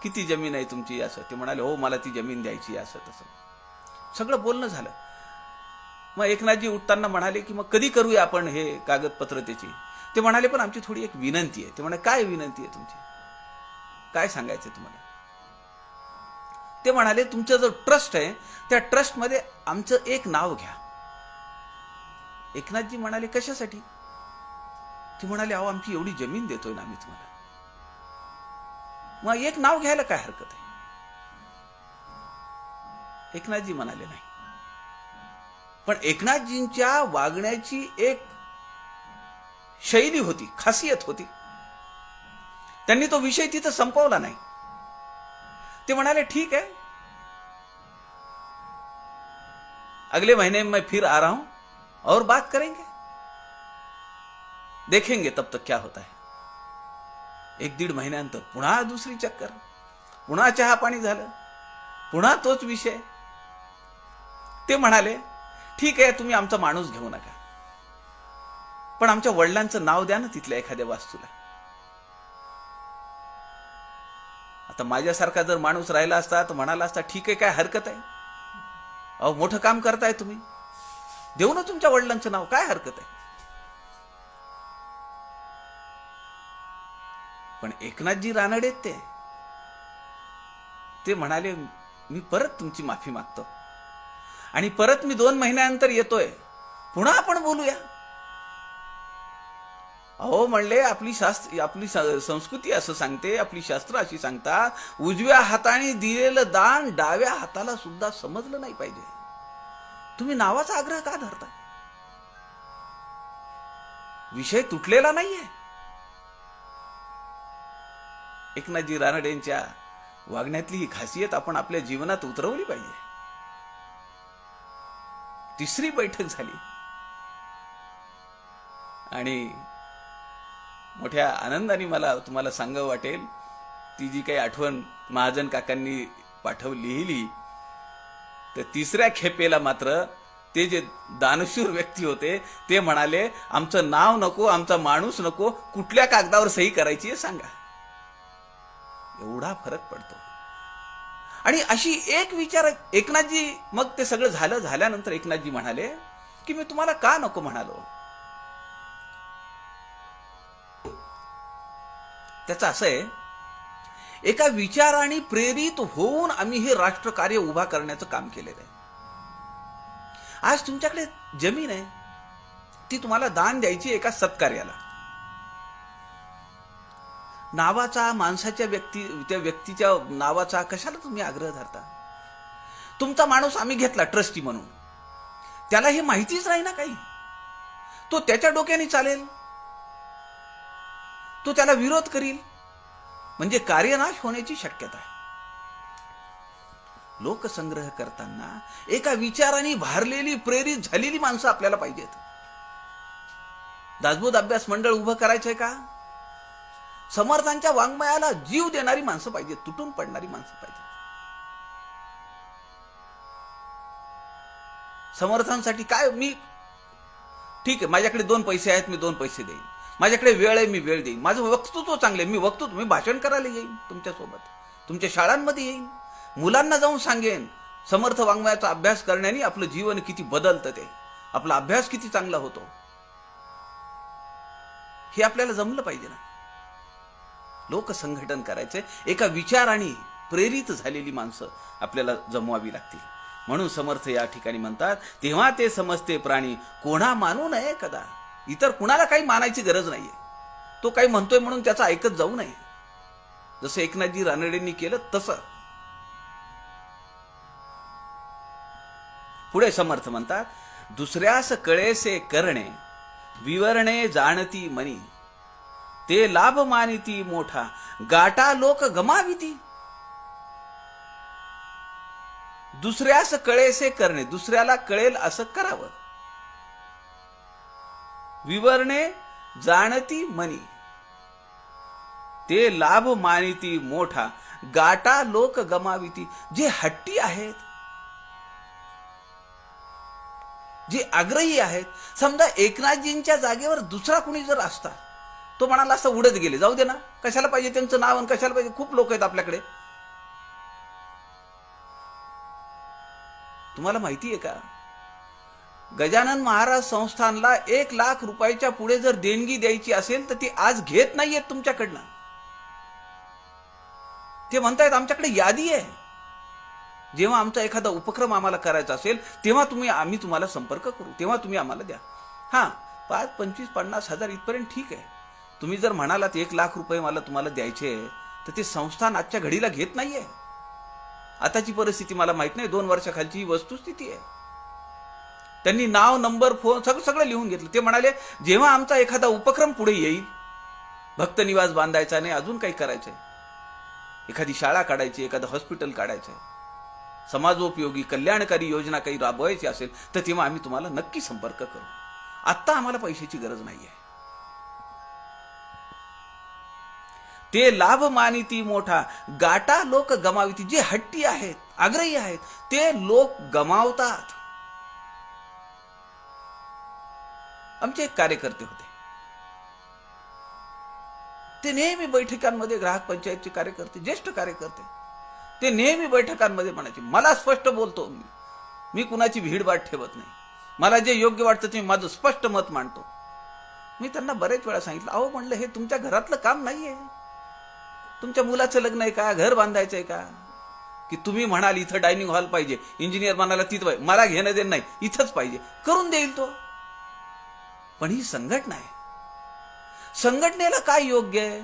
Speaker 1: किती जमीन आहे तुमची? असं. ते म्हणाले, हो मला ती जमीन द्यायची, असं तसं सगळं बोलणं झालं. मग एकनाथजी उठताना म्हणाले की मग कधी करूया आपण हे कागदपत्र त्याची? ते म्हणाले, पण आमची थोडी एक विनंती आहे. ते म्हणाले, काय विनंती आहे तुमची? काय सांगायचं तुम्हाला? ते म्हणाले, तुमचा जो ट्रस्ट आहे त्या ट्रस्टमध्ये आमचं एक नाव घ्या. एकनाथजी म्हणाले, कशासाठी? ते म्हणाले, अहो आमची एवढी जमीन देतोय ना आम्ही तुम्हाला, मग एक नाव घ्यायला काय हरकत आहे? एकनाथजी म्हणाले, नाही. पण एकनाथजींच्या वागण्याची एक शैली होती, खासियत होती. त्यांनी तो विषय तिथं संपवला नाही. ते म्हणाले, ठीक है, अगले महीने में मैं फिर आ रहा हूं और बात करेंगे, देखेंगे तब तक क्या होता है. 1-1.5 महिन्यानंतर पुन्हा दुसरी चक्कर, पुन्हा चहा पाणी झालं, पुन्हा तोच विषय. ते म्हणाले, ठीक आहे, तुम्ही आमचा माणूस घेऊ नका, पण आमच्या वडिलांचं नाव द्या ना तिथल्या एखाद्या वास्तूला. आता माझ्यासारखा जर माणूस राहिला असता तर म्हणाला असता, ठीक आहे, काय हरकत आहे, अहो मोठं काम करताय तुम्ही, देऊ ना तुमच्या वडिलांचं नाव, काय हरकत आहे. पण एकनाथजी रानडे ते म्हणाले, मी परत तुमची माफी मागतो आणि परत मी 2 महिन्यानंतर येतोय, पुन्हा आपण बोलूया. अहो म्हणले, आपली संस्कृती असं सांगते, आपली शास्त्र अशी सांगतात, उजव्या हाताने दिलेलं दान डाव्या हाताला सुद्धा समजलं नाही पाहिजे. तुम्ही नावाचा आग्रह का धरता? विषय तुटलेला नाहीये. एकनाथजी रानडेंच्या वागण्यातली ही खासियत आपण आपल्या जीवनात उतरवली पाहिजे. तिसरी बैठक झाली आणि मोठ्या आनंदाने मला तुम्हाला सांगावं वाटेल, ती जी काही आठवण महाजन काकांनी लिहिली, तर तिसऱ्या खेपेला मात्र ते जे दानशूर व्यक्ती होते ते म्हणाले, आमचं नाव नको, आमचा माणूस नको, कुठल्या कागदावर सही करायची आहे सांगा. एवढा फरक पडतो. आणि अशी एक विचार एकनाथजी, मग ते सगळं झाल्यानंतर एकनाथजी म्हणाले की मी तुम्हाला का नको म्हणालो. त्याचं असं आहे, एका विचाराने प्रेरित होऊन आम्ही हे राष्ट्रकार्य उभा करण्याचं काम केलेलं आहे. आज तुमच्याकडे जमीन आहे, ती तुम्हाला दान द्यायची एका सत्कार्याला. नावाचा, माणसाच्या त्या व्यक्तीच्या नावाचा कशाला तुम्ही आग्रह धरता. तुमचा माणूस आम्ही घेतला ट्रस्टी म्हणून, त्याला हे माहितीच नाही ना काही. तो त्याच्या डोक्याने चालेल, तो त्याला विरोध करील, म्हणजे कार्यनाश होण्याची शक्यता आहे. लोकसंग्रह करताना एका विचाराने भारलेली, प्रेरित झालेली माणसं आपल्याला पाहिजेत. दासबोध अभ्यास मंडळ उभं करायचंय का? समर्थांच्या वाङ्मयाला जीव देणारी माणसं पाहिजेत, तुटून पडणारी माणसं पाहिजेत. समर्थांसाठी काय, मी ठीक आहे, माझ्याकडे 2 पैसे आहेत, मी 2 पैसे देईन. माझ्याकडे वेळ आहे, मी वेळ देईन. माझं वक्तृत्व चांगलं आहे, मी भाषण करायला येईन तुमच्यासोबत, तुमच्या शाळांमध्ये येईन, मुलांना जाऊन सांगेन समर्थ वाङ्मयाचा अभ्यास करण्याने आपलं जीवन किती बदलतं, ते आपला अभ्यास किती चांगला होतो. हे आपल्याला जमलं पाहिजे ना. लोकसंघटन करायचंय, एका विचाराने प्रेरित झालेली माणसं आपल्याला जमवावी लागतील. म्हणून समर्थ या ठिकाणी म्हणतात, तेव्हा ते समजते प्राणी कोणा मानू नये कदा. इतर कुणाला काही मानायची गरज नाहीये. तो काही म्हणतोय म्हणून त्याचं ऐकत जाऊ नये. जसं एकनाथजी रानडेंनी केलं तसं. पुढे समर्थ म्हणतात, दुसऱ्यास कळेसे करणे विवरणे जाणती मनी. ते लाभ मानिती मोठा गाटा लोक गमाविती. दुसऱ्यास कळेसे करणे, दुसऱ्याला कळेल असं करावं. विवरणे जाणती मनी. ते लाभ मानिती मोठा गाटा लोक गमाविती. जे हट्टी आहेत, जे आग्रही आहेत, समजा एकनाथजींच्या जागेवर दुसरा कुणी जर असता, तो म्हणाला असं उडत गेले, जाऊ दे ना, कशाला पाहिजे त्यांचं नाव आणि कशाला पाहिजे, खूप लोक आहेत आपल्याकडे. तुम्हाला माहिती आहे का, गजानन महाराज संस्थानला 1 लाख रुपयाच्या पुढे जर देणगी द्यायची असेल तर ती आज घेत नाहीयेत तुमच्याकडनं. ते म्हणतायत आमच्याकडे यादी आहे, जेव्हा आमचा एखादा उपक्रम आम्हाला करायचा असेल तेव्हा आम्ही तुम्हाला संपर्क करू, तेव्हा तुम्ही आम्हाला द्या. हां, 5, 25, 50 हजार इथपर्यंत ठीक आहे. तुम्ही जर म्हणालात 1 लाख रुपये तुम्हाला द्यायचे, तर ते संस्थान आजच्या घडीला घेत नाहीये. आताची परिस्थिती मला माहित नाही, 2 वर्षाखालची ही वस्तुस्थिती आहे. त्यांनी नाव, नंबर, फोन सगळं लिहून घेतलं. ते म्हणाले जेव्हा आमचा एखादा उपक्रम पुढे येईल, भक्त निवास बांधायचा नाही, अजून काही करायचंय, एखादी शाळा काढायची, एखादं हॉस्पिटल काढायचंय, समाजोपयोगी कल्याणकारी योजना काही राबवायची असेल, तर तेव्हा आम्ही तुम्हाला नक्की संपर्क करू. आत्ता आम्हाला पैशाची गरज नाहीये. ते लाभ मानिती मोठा गाटा लोक गमाविती. जे हट्टी आहेत, आग्रही आहेत, ते लोक गमावतात. आमचे एक कार्यकर्ते होते, ते नेहमी बैठकांमध्ये, ग्राहक पंचायतचे कार्यकर्ते, ज्येष्ठ कार्यकर्ते, ते नेहमी बैठकांमध्ये म्हणायचे, मला स्पष्ट बोलतो मी कुणाची भीडभाड ठेवत नाही, मला जे योग्य वाटतं ते माझं स्पष्ट मत मांडतो. मी त्यांना बरेच वेळा सांगितलं, अहो म्हणलं, हे तुमच्या घरातलं काम नाहीये. तुमच्या मुलाचं लग्न आहे का, घर बांधायचंय का, की तुम्ही म्हणाल इथं डायनिंग हॉल पाहिजे, इंजिनियर म्हणाला तिथं पाहिजे, मला घेणं देणं नाही, इथंच पाहिजे, करून देईल तो. पण ही संघटना आहे. संघटनेला काय योग्य आहे,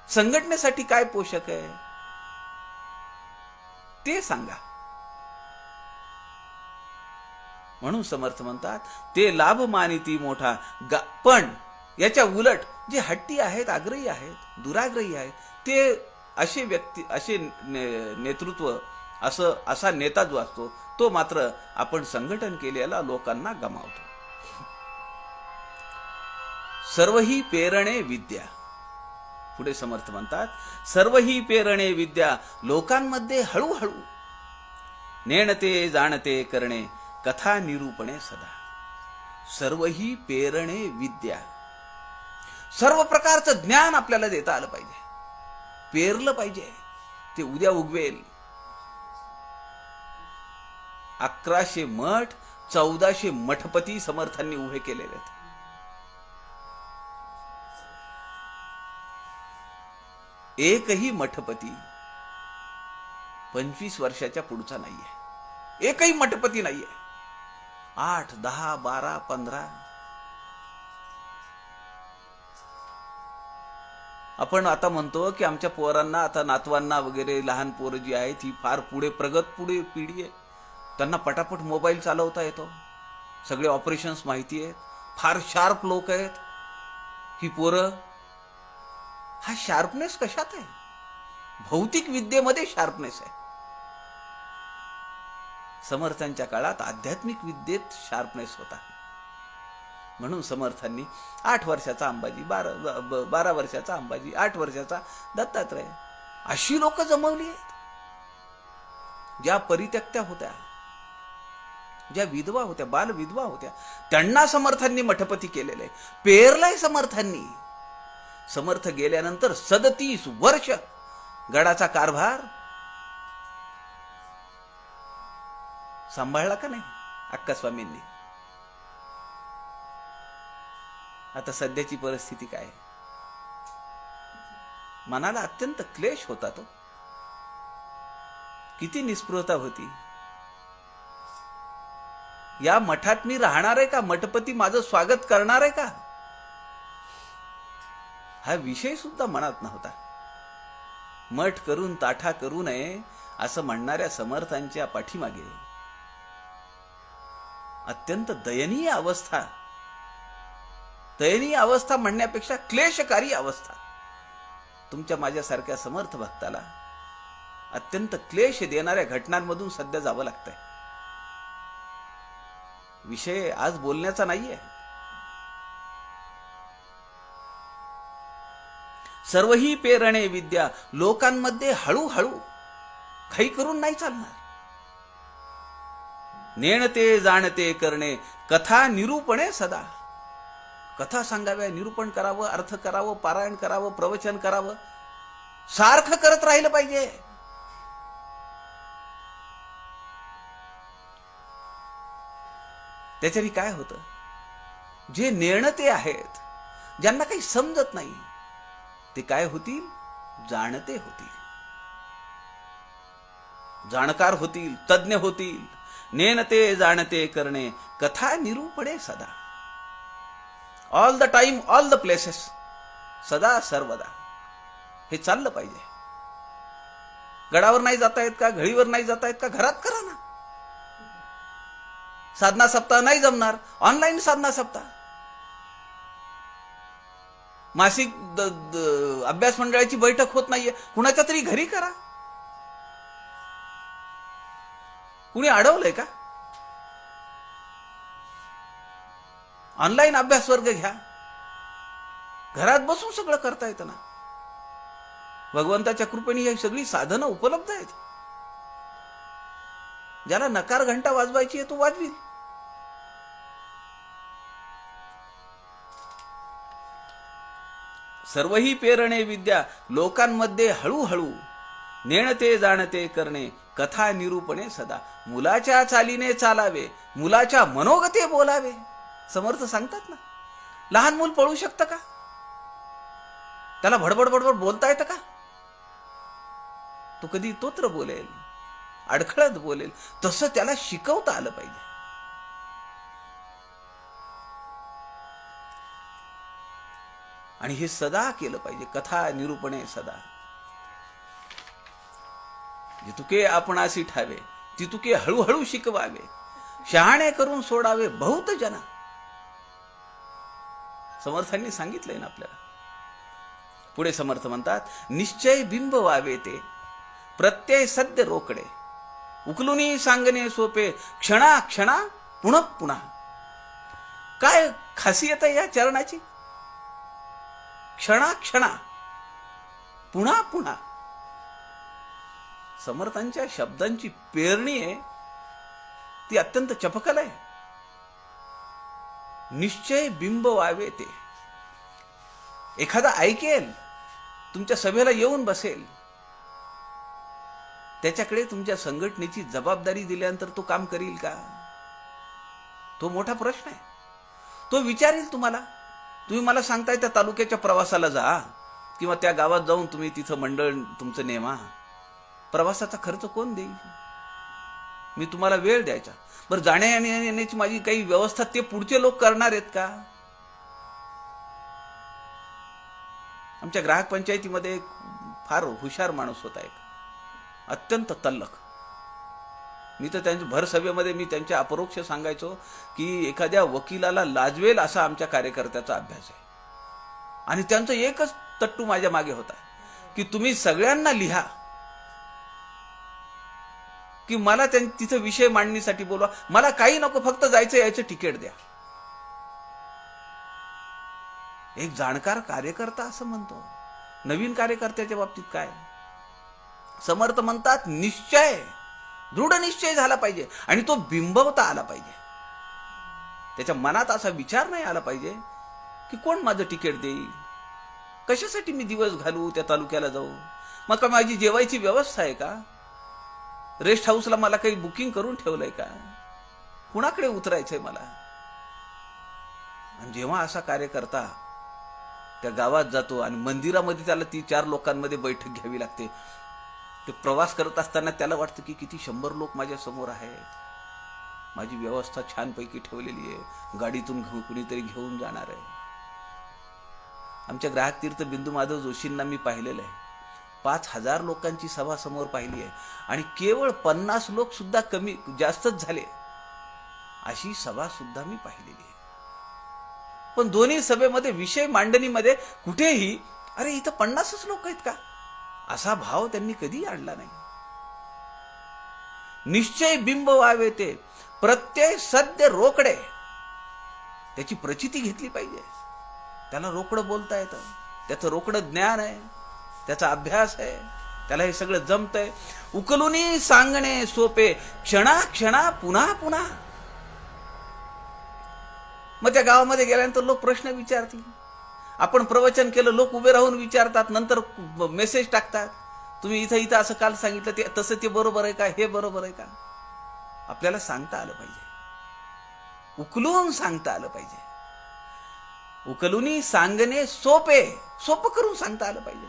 Speaker 1: संघटनेसाठी काय पोषक आहे, ते सांगा. म्हणून समर्थ म्हणतात, ते लाभ मानिती मोठा. पण याच्या उलट जे हट्टी आहेत, आग्रही आहेत, दुराग्रही आहेत, ते असे व्यक्ती, असे नेतृत्व, असा नेता जो असतो, तो मात्र आपण संघटन केलेल्या लोकांना गमावतो. सर्व ही पेरणे विद्या. पुढे समर्थ म्हणतात, सर्व ही पेरणे विद्या लोकांमध्ये हळूहळू नेणते जाणते करणे कथा निरूपणे सदा. सर्व ही पेरणे विद्या. सर्व प्रकारचं ज्ञान आपल्याला देता आलं पाहिजे, पेरलं पाहिजे, ते उद्या उगवेल. 1100 मठ, 1400 मठपती समर्थांनी उभे केलेले आहेत. एकही मठपती 25 वर्षाच्या पुढचा नाहीये. एकही मठपती नाहीये. 8, 10, 12, 15. आपण आता म्हणतो की आमच्या पोरांना, आता नातवांना वगैरे, लहान पोरं जी आहेत ही फार प्रगत पिढी आहे. त्यांना पटापट मोबाईल चालवता येतो, सगळे ऑपरेशन्स माहिती आहेत, फार शार्प लोक आहेत ही पोरं. हा शार्पनेस कशात आहे? भौतिक विद्येमध्ये शार्पनेस आहे. समर्थांच्या काळात आध्यात्मिक विद्येत शार्पनेस होता. म्हणून समर्थांनी 8 वर्षाचा अंबाजी, 12 वर्षाचा अंबाजी, 8 वर्षाचा दत्तात्रय, अशी लोक जमवली आहेत. ज्या परित्यक्त्या होत्या, ज्या विधवा होत्या, बाल विधवा होत्या, त्यांना समर्थांनी मठपती केलेले. पेरलंय समर्थांनी. समर्थ गेल्यानंतर 37 वर्ष गडाचा कारभार सांभाळला का नाही अक्कास्वामींनी? आता सध्याची परिस्थिती काय? मनाला अत्यंत क्लेश होता तो. किती निस्पृहता होती. या मठात मी राहणार आहे का? मठपती माझं स्वागत करणार आहे का? हा विषय सुद्धा मनात नव्हता. मठ करून ताठा करू नये असं म्हणणाऱ्या समर्थांच्या पाठीमागे अत्यंत दयनीय अवस्था, दयनीय अवस्था म्हणण्यापेक्षा क्लेशकारी अवस्था, तुमच्या माझ्यासारख्या समर्थ भक्ताला अत्यंत क्लेश देणाऱ्या घटनांमधून सध्या जावं लागतंय. विषय आज बोलण्याचा नाहीये. सर्वही पेरणे विद्या, लोकांमध्ये हळूहळू काही करून नाही चालणार. नेणते जाणते करणे, कथा निरूपणे सदा. कथा सांगाव्या, निरूपण करावं, अर्थ करावं, पारायण करावं, प्रवचन करावं, सारखं करत राहिलं पाहिजे. त्याच्याने काय होतं? जे नेणते आहेत, ज्यांना काही समजत नाही, ते काय होतील? जाणते होतील, जाणकार होतील, तज्ञ होतील. नेणते जाणते करणे, कथा निरूपणे सदा. All the time, all the places, सदा सर्वदा. हे चाललं पाहिजे. गडावर नाही जाता येत का? घळीवर नाही जाता येत का? घरात करा ना. साधना सप्ताह नाही जमणार, ऑनलाईन साधना सप्ताह. मासिक अभ्यास मंडळाची बैठक होत नाहीये, कुणाच्या तरी घरी करा. कुणी अडवलंय का? ऑनलाईन अभ्यास वर्ग घ्या. घरात बसून सगळं करता येतं ना. भगवंताच्या कृपेने ही सगळी साधनं उपलब्ध आहेत. ज्याला नकार घंटा वाजवायची आहे तो वाजवी. सर्वही पेरणे विद्या, लोकांमध्ये हळूहळू. नेणते जाणते करणे, कथा निरूपणे सदा. मुलाच्या चालीने चालावे, मुलाच्या मनोगते बोलावे. समर्थ सांगतात ना. लहान मूल पळू शकतं का? त्याला भडबड बडबड बोलता येतं का? तो कधी तोत्र बोलेल, अडखळत बोलेल. तसं त्याला शिकवता आलं पाहिजे. आणि हे सदा केलं पाहिजे. कथा निरूपणे सदा. जितुके आपणासी ठावे, तितुके हळूहळू शिकवावे. शहाणे करून सोडावे बहुत जना. समर्थांनी सांगितलंय ना आपल्याला. पुढे समर्थ म्हणतात, निश्चय बिंब व्हावे ते, प्रत्यय सद्य रोकडे. उकलुनी सांगणे सोपे, क्षणा क्षणा पुन्हा पुन्हा. काय खासियत आहे या चरणाची? क्षणा क्षणा पुन्हा पुन्हा. समर्थांच्या शब्दांची पेरणी आहे ती अत्यंत चपकल आहे. निश्चय बिंब व्हावे ते. एखादा ऐकेल, तुमच्या सभेला येऊन बसेल, त्याच्याकडे तुमच्या संघटनेची जबाबदारी दिल्यानंतर तो काम करील का? तो मोठा प्रश्न आहे. तो विचारेल तुम्हाला. तुम्ही मला सांगताय त्या तालुक्याच्या प्रवासाला जा किंवा त्या गावात जाऊन तुम्ही तिथं मंडळ तुमचं नेमा. प्रवासाचा खर्च कोण देईल? मी तुम्हाला वेळ द्यायचा. बरं, जाण्या येण्याची माझी काही व्यवस्था ते पुढचे लोक करणार आहेत का? आमच्या ग्राहक पंचायतीमध्ये एक फार हुशार माणूस होता, एक अत्यंत तल्लख. मी तर त्यांच्या भर सभेमध्ये मी त्यांच्या अपरोक्ष सांगायचो की एखाद्या वकिलाला लाजवेल असा आमच्या कार्यकर्त्याचा अभ्यास आहे. आणि त्यांचं एकच तट्टू माझ्या मागे होता की तुम्ही सगळ्यांना लिहा की मला तिथं विषय मांडणीसाठी बोलवा, मला काही नको, फक्त जायचं यायचं तिकीट द्या. एक जाणकार कार्यकर्ता असं म्हणतो. नवीन कार्यकर्त्याच्या बाबतीत काय? समर्थ म्हणतात निश्चय, दृढ निश्चय झाला पाहिजे आणि तो बिंबवता आला पाहिजे. त्याच्या मनात असा विचार नाही आला पाहिजे की कोण माझं तिकीट देईल, कशासाठी मी दिवस घालू, त्या तालुक्याला जाऊ, मग का माझी जेवायची व्यवस्था आहे का, रेस्ट हाऊसला मला काही बुकिंग करून ठेवलंय का, कुणाकडे उतरायचंय मला. आणि जेव्हा असा कार्यकर्ता त्या गावात जातो आणि मंदिरामध्ये त्याला 3-4 लोकांमध्ये बैठक घ्यावी लागते, ते प्रवास करत असताना त्याला वाटतं की किती 100 लोक माझ्या समोर आहेत, माझी व्यवस्था छानपैकी ठेवलेली आहे, गाडीतून कुणीतरी घेऊन जाणार आहे. आमच्या ग्राहक तीर्थ बिंदू माधव जोशींना मी पाहिलेलं आहे. 5000 लोकांची सभा समोर पाहिली आहे आणि केवळ 50 लोक सुद्धा कमी जास्तच झाले अशी सभा सुद्धा मी पाहिलेली आहे. पण दोन्ही सभेमध्ये विषय मांडणीमध्ये कुठेही अरे इथं 50च लोक आहेत का असा भाव त्यांनी कधी आणला नाही. निश्चय बिंब व्हावे ते, प्रत्यय सद्य रोकडे, त्याची प्रचिती घेतली पाहिजे. त्याला रोकडं बोलता येतं, त्याचं रोकडं ज्ञान आहे, त्याचा अभ्यास आहे, त्याला हे सगळं जमतंय. उकलूनी सांगणे सोपे, क्षणा क्षणा पुन्हा पुन्हा. मग त्या गावामध्ये गेल्यानंतर लोक प्रश्न विचारतील. आपण प्रवचन केलं, लोक उभे राहून विचारतात, नंतर मेसेज टाकतात, तुम्ही इथं इथं असं काल सांगितलं, ते तसं ते बरोबर आहे का, हे बरोबर आहे का. आपल्याला सांगता आलं पाहिजे, उकलून सांगता आलं पाहिजे. उकलूनी सांगणे सोपे, सोपं करून सांगता आलं पाहिजे.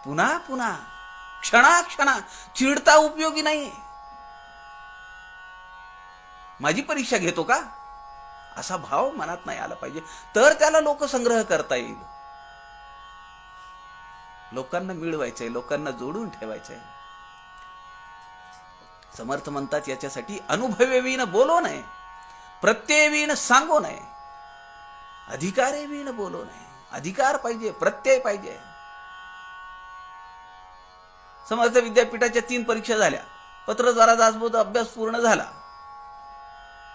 Speaker 1: पुन्हा पुन्हा, क्षणा क्षणा, चिडता उपयोगी नाही. माझी परीक्षा घेतो का असा भाव मनात नाही आला पाहिजे. तर त्याला लोकसंग्रह करता येईल. लोकांना मिळवायचंय, लोकांना जोडून ठेवायचंय. समर्थ म्हणतात याच्यासाठी अनुभवेवीन बोलो नये, प्रत्ययवीन सांगो नये, अधिकारेवीन बोलो नये. अधिकार पाहिजे, प्रत्यय पाहिजे. समर्थ विद्यापीठाच्या 3 परीक्षा झाल्या, पत्रद्वारा दासबोध अभ्यास पूर्ण झाला,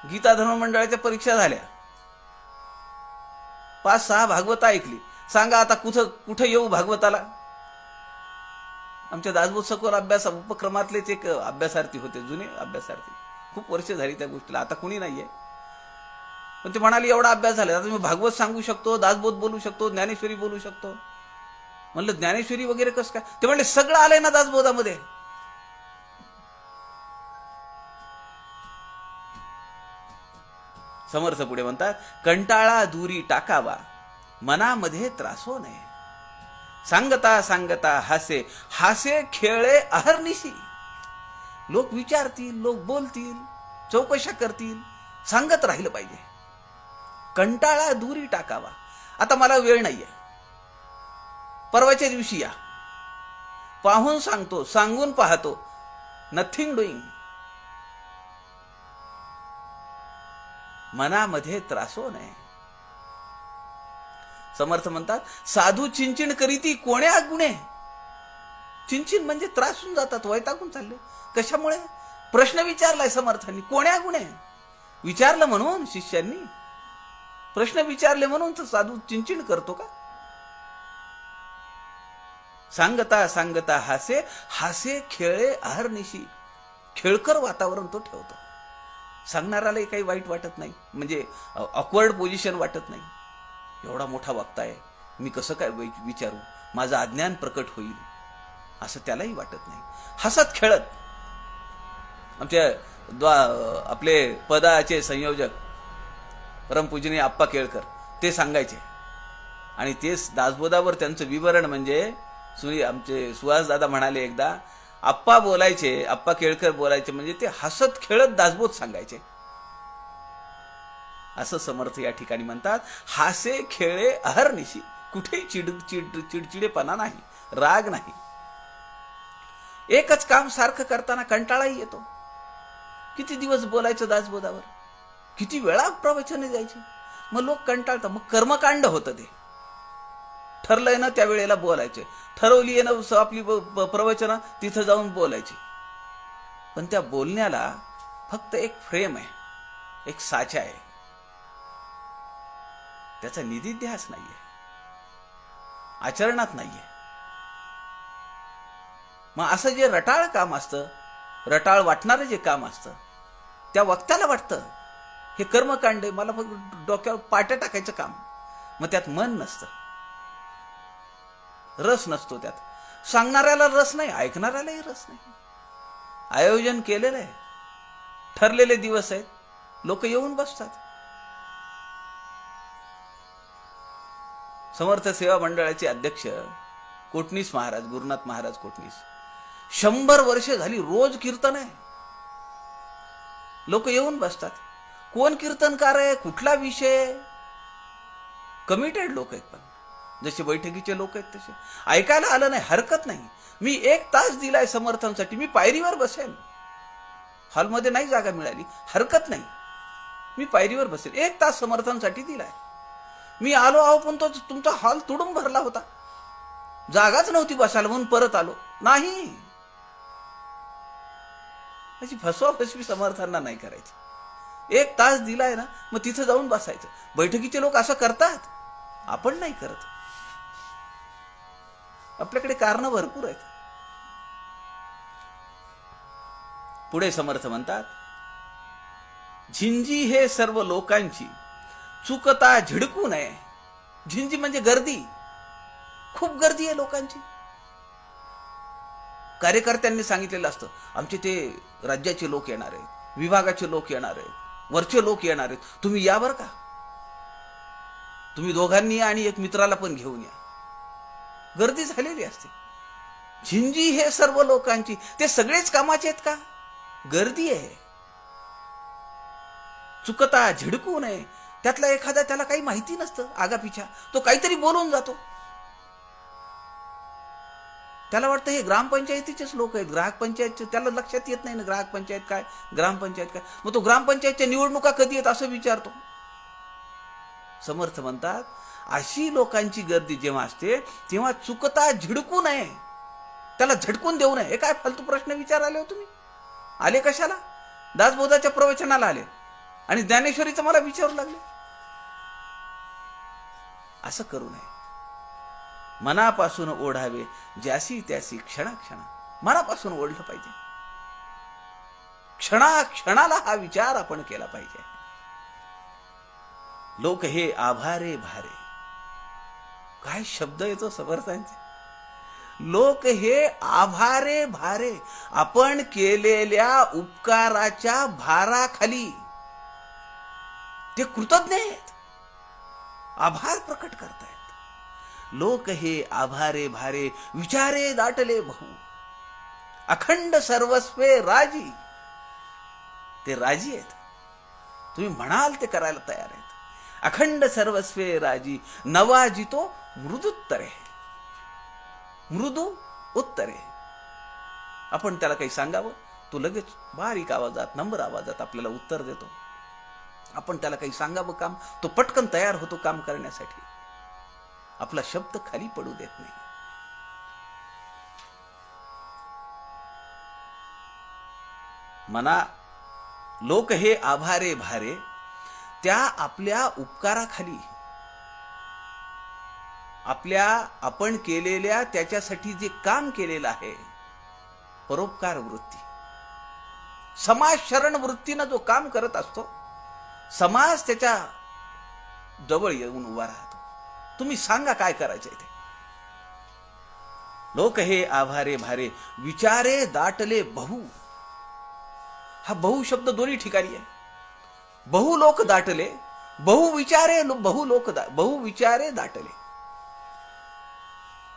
Speaker 1: गीता धर्म मंडळाच्या परीक्षा झाल्या, 5-6 भागवता ऐकली. सांगा आता कुठं येऊ भागवताला. आमच्या दासबोध सखोल अभ्यास उपक्रमातलेच एक अभ्यासार्थी होते, जुने अभ्यासार्थी, खूप वर्ष झाली त्या गोष्टीला, आता कुणी नाहीये. पण ते म्हणाले एवढा अभ्यास झाला, आता मी भागवत सांगू शकतो, दासबोध बोलू शकतो, ज्ञानेश्वरी बोलू शकतो. म्हणलं ज्ञानेश्वरी वगैरे कसं काय? ते म्हणले सगळं आलंय ना दासबोधामध्ये. समर्थ पुढे म्हणतात, कंटाळा दूरी टाकावा, मनामध्ये त्रासो नये. सांगता सांगता हासे, हासे खेळे अहर्निशी. लोक विचारतील, लोक बोलतील, चौकशा करतील, सांगत राहिलं पाहिजे. कंटाळा दूरी टाकावा. आता मला वेळ नाहीये, परवाच्या दिवशी या, पाहून सांगतो, सांगून पाहतो, नथिंग डुईंग. मनामध्ये त्रासो नये. समर्थ म्हणतात, साधू चिंचिन करीती कोण्या गुणे. चिंचिन म्हणजे त्रासून जातात, वैतागून चालले. कशामुळे? प्रश्न विचारलाय समर्थांनी, कोण्या गुणे. विचारलं म्हणून शिष्यांनी, प्रश्न विचारले म्हणून तर साधू चिंचिन करतो का? सांगता सांगता हासे, हासे खेळे अहर्निशी. खेळकर वातावरण तो ठेवतो. सांगणारालाही काही वाईट वाटत नाही, म्हणजे ऑकवर्ड पोझिशन वाटत नाही. एवढा मोठा वक्ता आहे, मी कसं काय विचारू, माझं अज्ञान प्रकट होईल. असं त्यालाही वाटत नाही. हसत खेळत आमच्या आपले पदाचे संयोजक परमपूजनीय आप्पा केळकर ते सांगायचे. आणि तेच दासबोधावर त्यांचं विवरण म्हणजे आमचे सुहास दादा म्हणाले एकदा, आप्पा बोलायचे, आप्पा केळकर बोलायचे म्हणजे ते हसत खेळत दासबोध सांगायचे. असं समर्थ या ठिकाणी म्हणतात, हासे खेळे अहर्निशी, कुठेही चिडचिडेपणा नाही, राग नाही. एकच काम सारखं करताना कंटाळाही येतो. किती दिवस बोलायचं दासबोधावर, किती वेळा प्रवचने द्यायची, मग लोक कंटाळतात. मग कर्मकांड होतं ते. ठरलंय ना त्या वेळेला बोलायचे, ठरवली आहे ना आपली प्रवचनं, तिथं जाऊन बोलायची. पण त्या बोलण्याला फक्त एक फ्रेम आहे, एक साचा आहे, त्याचा निधिध्यास नाहीये, आचरणात नाहीये. मग असं जे रटाळ काम असतं, रटाळ वाटणारं जे काम असतं, त्या वक्त्याला वाटतं हे कर्मकांड आहे, मला फक्त डोक्यावर पाट्या टाकायचं काम. मग त्यात मन नसतं, रस नसतो त्यात. सांगणाऱ्याला रस नाही, ऐकणाऱ्यालाही रस नाही. आयोजन केलेलं आहे, ठरलेले दिवस आहेत, लोक येऊन बसतात. समर्थ सेवा मंडळाचे अध्यक्ष कोटणीस महाराज, गुरुनाथ महाराज कोटणीस, 100 वर्ष झाली रोज कीर्तन आहे, लोक येऊन बसतात. कोण कीर्तनकार आहे, कुठला विषय, कमिटेड लोक आहेत. पण जसे बैठकीचे लोक आहेत तसे ऐकायला आलं नाही हरकत नाही. मी 1 तास दिलाय समर्थांसाठी, मी पायरीवर बसेल, हॉलमध्ये नाही जागा मिळाली हरकत नाही, मी पायरीवर बसेल. 1 तास समर्थांसाठी दिलाय. मी आलो आहो, पण तो तुमचा हॉल तुडून भरला होता, जागाच नव्हती बसायला म्हणून परत आलो नाही. अशी फसवाफसवी समर्थांना नाही करायची. 1 तास दिलाय ना, मग तिथं जाऊन बसायचं. बैठकीचे लोक असं करतात, आपण नाही करत. आपल्याकडे कारणं भरपूर आहेत. पुढे समर्थ म्हणतात, झिंजी हे सर्व लोकांची, चुकता झिडकू नये. झिंजी म्हणजे गर्दी, खूप गर्दी आहे लोकांची. कार्यकर्त्यांनी सांगितलेलं असतं, आमचे ते राज्याचे लोक येणार आहेत, विभागाचे लोक येणार आहेत, वरचे लोक येणार आहेत, तुम्ही या बरं का, तुम्ही दोघांनी आणि एक मित्राला पण घेऊन या. गर्दी झालेली असते. झिंजी हे सर्व लोकांची, ते सगळेच कामाचे आहेत का, गर्दी आहे. चुकता झिडकू नये, त्यातला एखादा त्याला काही माहिती नसतं आगापिछा, तो काहीतरी बोलून जातो. त्याला वाटतं हे ग्रामपंचायतीचेच लोक आहेत, ग्राहक पंचायत, त्याला लक्षात येत नाही ना ग्राहक पंचायत काय, ग्रामपंचायत काय. मग तो ग्रामपंचायतच्या निवडणुका कधी आहेत असं विचारतो. समर्थ म्हणतात, अशी लोकांची गर्दी जेव्हा असते तेव्हा चुकता झिडकू नये, त्याला झटकून देऊ नये. हे काय फालतू प्रश्न विचाराले हो तुम्ही, आले कशाला, दासबोधाच्या प्रवचनाला आले आणि ज्ञानेश्वरीचं मला विचारू लागले. असं करू नये. मनापासून ओढावे ज्यासी त्यासी क्षणाक्षणा, मनापासून ओढलं पाहिजे. क्षणाक्षणाला हा विचार आपण केला पाहिजे. लोक हे आभारे भारे, काय शब्द येतो समर्थांचे. लोक हे आभारे भारे, आपण केलेल्या उपकाराच्या भाराखाली ते कृतज्ञ आहेत, आभार प्रकट करतायत. लोक हे आभारे भारे, विचारे दाटले बहु, अखंड सर्वस्वे राजी. ते राजी आहेत, तुम्ही म्हणाल ते करायला तयार आहेत. अखंड सर्वस्वे राजी, नवाजितो मृदुत्तरे, मृदू उत्तरे. आपण त्याला काही सांगावं, तो लगेच बारीक आवाजात, नम्र आवाजात आपल्याला उत्तर देतो. आपण त्याला काही सांगावं काम, तो पटकन तयार होतो काम करण्यासाठी. आपला शब्द खाली पडू देत नाही. मना लोक हे आभारे भारे, त्या आपल्या उपकाराखाली, आपल्या आपण केलेल्या त्याच्यासाठी जे काम केलेलं आहे, परोपकार वृत्ती, समाज शरण वृत्तीनं जो काम करत असतो, समाज त्याच्या जवळ येऊन उभा राहतो. तुम्ही सांगा काय करायचंय ते. लोक हे आभारे भारे विचारे दाटले बहु. हा बहु शब्द दोन्ही ठिकाणी आहे. बहु लोक दाटले, बहु विचारे बहु विचारे दाटले.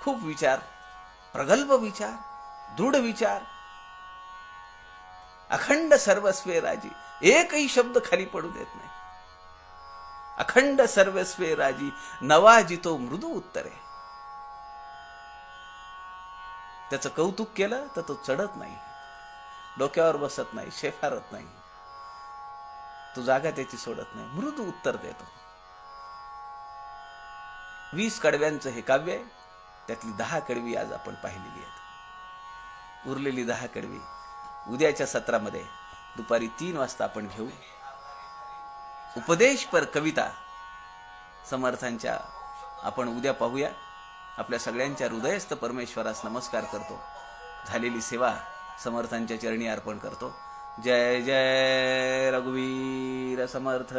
Speaker 1: खूप विचार, प्रगल्भ विचार, दृढ विचार, अखंड सर्वस्वे राजी, एकही शब्द खाली पडू देत नाही. अखंड सर्वस्वे राजी नवाजितो मृदू उत्तरे. त्याचं कौतुक केलं तर तो चढत नाही, डोक्यावर बसत नाही, शेफारत नाही, तो जागा त्याची सोडत नाही, मृदू उत्तर देतो. 20 कडव्यांचं हे काव्य आहे. त्यातली 10 कडवी आज आपण पाहिलेली आहेत. उरलेली 10 कडवी उद्याच्या सत्रामध्ये दुपारी 3 वाजता आपण घेऊ. उपदेश पर कविता समर्थांच्या आपण उद्या पाहूया. आपल्या सगळ्यांच्या हृदयस्थ परमेश्वरास नमस्कार करतो. झालेली सेवा समर्थांच्या चरणी अर्पण करतो. जय जय रघुवीर समर्थ.